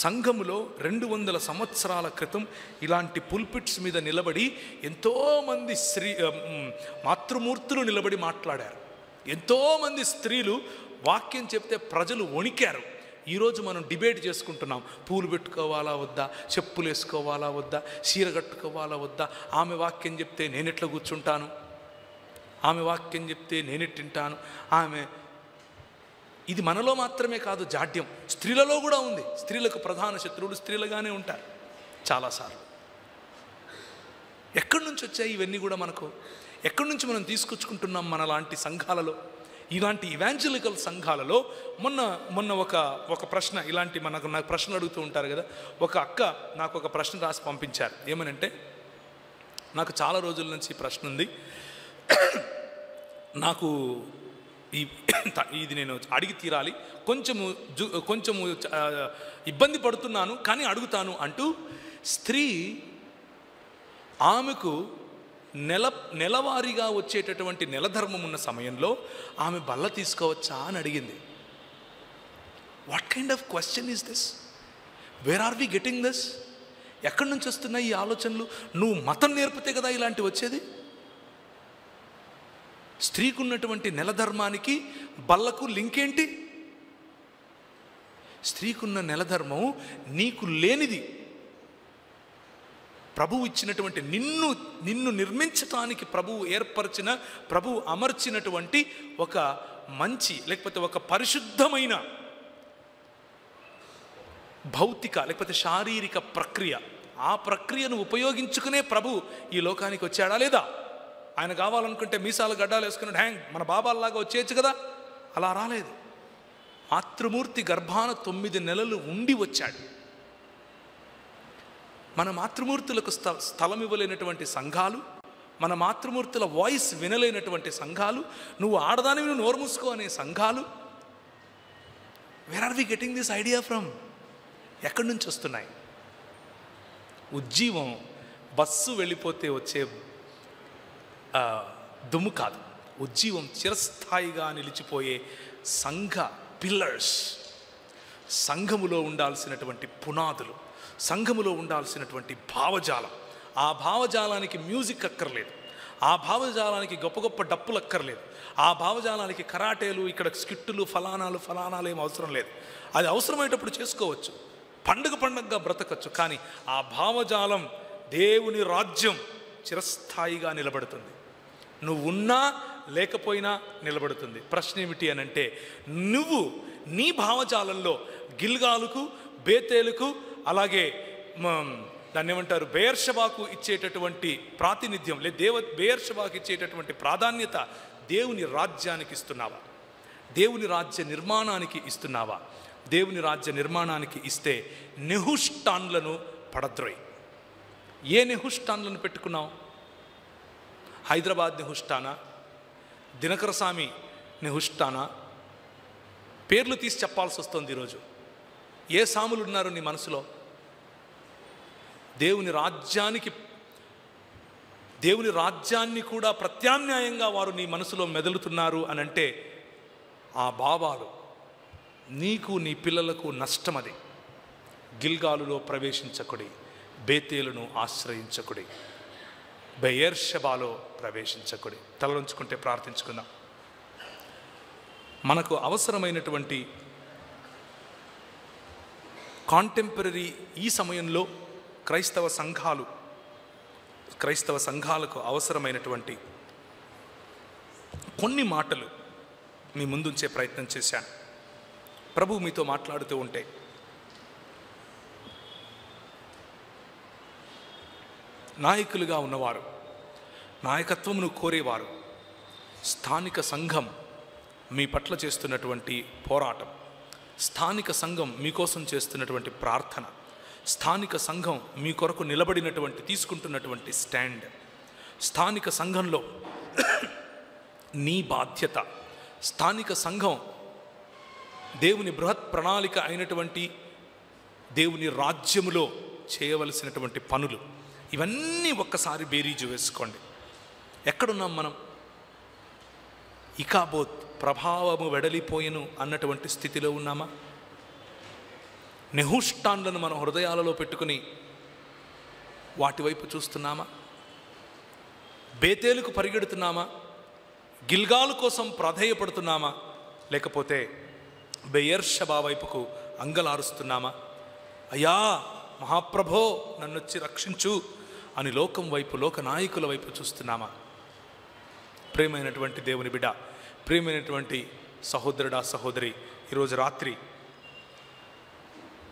సంఘములో 200 సంవత్సరాల క్రితం ఇలాంటి పుల్పిట్స్ మీద నిలబడి ఎంతోమంది మాతృమూర్తులు నిలబడి మాట్లాడారు. ఎంతోమంది స్త్రీలు వాక్యం చెప్తే ప్రజలు వణికారు. ఈరోజు మనం డిబేట్ చేసుకుంటున్నాం. పూలు పెట్టుకోవాలా వద్దా, చెప్పులు వేసుకోవాలా వద్దా, చీర కట్టుకోవాలా వద్దా, ఆమె వాక్యం చెప్తే నేనెట్లా కూర్చుంటాను, ఆమె వాక్యం చెప్తే నేనెట్టింటాను, ఇది మనలో మాత్రమే కాదు, జాడ్యం స్త్రీలలో కూడా ఉంది. స్త్రీలకు ప్రధాన శత్రువులు స్త్రీలుగానే ఉంటారు చాలాసార్లు. ఎక్కడి నుంచి వచ్చాయి ఇవన్నీ కూడా మనకు? ఎక్కడి నుంచి మనం తీసుకొచ్చుకుంటున్నాం? మన లాంటి సంఘాలలో, ఇలాంటి ఇవాంజలికల్ సంఘాలలో మొన్న ఒక ప్రశ్న, ఇలాంటి నాకు ప్రశ్నలు అడుగుతూ ఉంటారు కదా. ఒక అక్క నాకు ఒక ప్రశ్న రాసి పంపించారు. ఏమనంటే, నాకు చాలా రోజుల నుంచి ప్రశ్న ఉంది, నాకు ఇది నేను అడిగి తీరాలి, కొంచెము ఇబ్బంది పడుతున్నాను కానీ అడుగుతాను అంటూ, స్త్రీ ఆమెకు నెలవారీగా వచ్చేటటువంటి నెలధర్మం ఉన్న సమయంలో ఆమె బల్ల తీసుకోవచ్చా అని అడిగింది. What kind of question is this? Where are we getting this? ఎక్కడి నుంచి వస్తున్నాయి ఈ ఆలోచనలు? నువ్వు మతం నేర్పితే కదా ఇలాంటి వచ్చేది. స్త్రీకి ఉన్నటువంటి నెలధర్మానికి బల్లకు లింక్ ఏంటి? స్త్రీకున్న నెలధర్మం నీకు లేనిది. ప్రభువు ఇచ్చినటువంటి నిన్ను నిర్మించటానికి ప్రభువు ఏర్పరిచిన, ప్రభువు అమర్చినటువంటి ఒక మంచి, లేకపోతే ఒక పరిశుద్ధమైన భౌతిక లేకపోతే శారీరక ప్రక్రియ, ఆ ప్రక్రియను ఉపయోగించుకునే ప్రభువు ఈ లోకానికి వచ్చాడా లేదా? ఆయన కావాలనుకుంటే మీసాలు గడ్డాలు వేసుకుని మన బాబాల్లాగా వచ్చేయచ్చు కదా. అలా రాలేదు. మాతృమూర్తి గర్భాన 9 నెలలు ఉండి వచ్చాడు. మన మాతృమూర్తులకు స్థలం ఇవ్వలేనటువంటి సంఘాలు, మన మాతృమూర్తుల వాయిస్ వినలేనటువంటి సంఘాలు, నువ్వు ఆడదానివి నువ్వు నోరు మూసుకో అనే సంఘాలు, where are we getting this idea from? ఎక్కడి నుంచి వస్తున్నాయి? ఉజ్జీవం బస్సు వెళ్ళిపోతే వచ్చే దుమ్ము కాదు. ఉజ్జీవం చిరస్థాయిగా నిలిచిపోయే సంఘ పిల్లర్స్, సంఘములో ఉండాల్సినటువంటి పునాదులు, సంఘములో ఉండాల్సినటువంటి భావజాలం. ఆ భావజాలానికి మ్యూజిక్ అక్కర్లేదు, ఆ భావజాలానికి గొప్ప గొప్ప డప్పులు అక్కర్లేదు, ఆ భావజాలానికి కరాటేలు, ఇక్కడ స్కిట్టులు, ఫలానాలు ఏం అవసరం లేదు. అది అవసరమయ్యేటప్పుడు చేసుకోవచ్చు, పండుగగా బ్రతకచ్చు. కానీ ఆ భావజాలం దేవుని రాజ్యం చిరస్థాయిగా నిలబడుతుంది. నువ్వు ఉన్నా లేకపోయినా నిలబడుతుంది. ప్రశ్న ఏమిటి అని అంటే, నువ్వు నీ భావజాలంలో గిల్గాలుకు, బేతేలుకు, అలాగే దాన్ని ఏమంటారు, బెయేర్షెబాకు ఇచ్చేటటువంటి ప్రాతినిధ్యం బెయేర్షెబాకు ఇచ్చేటటువంటి ప్రాధాన్యత దేవుని రాజ్యానికి ఇస్తున్నావా? దేవుని రాజ్య నిర్మాణానికి ఇస్తున్నావా? దేవుని రాజ్య నిర్మాణానికి ఇస్తే నెహుష్టాన్లను పడద్రోయ్. ఏ నెహుష్టాన్లను పెట్టుకున్నావు? హైదరాబాద్ నెహుష్టానా, దినకరస్వామి నెహుష్టానా? పేర్లు తీసి చెప్పాల్సి వస్తుంది ఈరోజు. ఏ సాములు ఉన్నారు నీ మనసులో? దేవుని రాజ్యాన్ని కూడా ప్రత్యామ్నాయంగా వారు నీ మనసులో మెదులుతున్నారు అని అంటే ఆ భావాలు నీకు, నీ పిల్లలకు నష్టమది. గిల్గాలులో ప్రవేశించకుడి, బేతేలును ఆశ్రయించకుడి, బెయేర్షెబాలో ప్రవేశించకుడి. తలలోంచుకుంటే ప్రార్థించుకుందాం. మనకు అవసరమైనటువంటి కాంటెంపరీ ఈ సమయంలో క్రైస్తవ సంఘాలకు అవసరమైనటువంటి కొన్ని మాటలు మీ ముందుంచే ప్రయత్నం చేశాను. ప్రభు మీతో మాట్లాడుతూ ఉంటే నాయకులుగా ఉన్నవారు, నాయకత్వమును కోరేవారు, స్థానిక సంఘం మీ పట్ల చేస్తున్నటువంటి పోరాటం, స్థానిక సంఘం మీకోసం చేస్తున్నటువంటి ప్రార్థన, స్థానిక సంఘం మీ కొరకు తీసుకుంటున్నటువంటి స్టాండ్, స్థానిక సంఘంలో నీ బాధ్యత, స్థానిక సంఘం దేవుని బృహత్ ప్రణాళిక అయినటువంటి దేవుని రాజ్యములో చేయవలసినటువంటి పనులు, ఇవన్నీ ఒక్కసారి బేరీజు వేసుకోండి. ఎక్కడున్నాం మనం? ఇకాబోత్ ప్రభావము వెడలిపోయెను అన్నటువంటి స్థితిలో ఉన్నామా? నెహుష్టాన్లను మన హృదయాలలో పెట్టుకుని వాటి వైపు చూస్తున్నామా? బేతేలుకు పరిగెడుతున్నామా? గిల్గాలు కోసం ప్రాధేయపడుతున్నామా? లేకపోతే బెయేర్షెబా వైపుకు అంగలారుస్తున్నామా? అయ్యా మహాప్రభో నన్నొచ్చి రక్షించు అని లోక నాయకుల వైపు చూస్తున్నామా? ప్రేమైనటువంటి దేవుని బిడ్డ, ప్రేమైనటువంటి సహోదరుడా, సహోదరి, ఈరోజు రాత్రి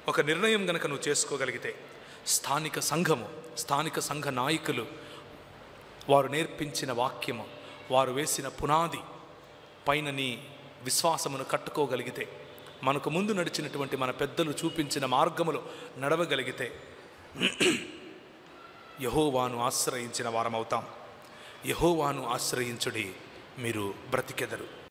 ఒక నిర్ణయం గనక నువ్వు చేసుకోగలిగితే, స్థానిక సంఘ నాయకులు వారు నేర్పించిన వాక్యము, వారు వేసిన పునాది పైన నీ విశ్వాసమును కట్టుకోగలిగితే, మనకు ముందు నడిచినటువంటి మన పెద్దలు చూపించిన మార్గములో నడవగలిగితే యెహోవాను ఆశ్రయించిన వారమవుతాం. యెహోవాను ఆశ్రయించుడి, మీరు బ్రతికెదరు.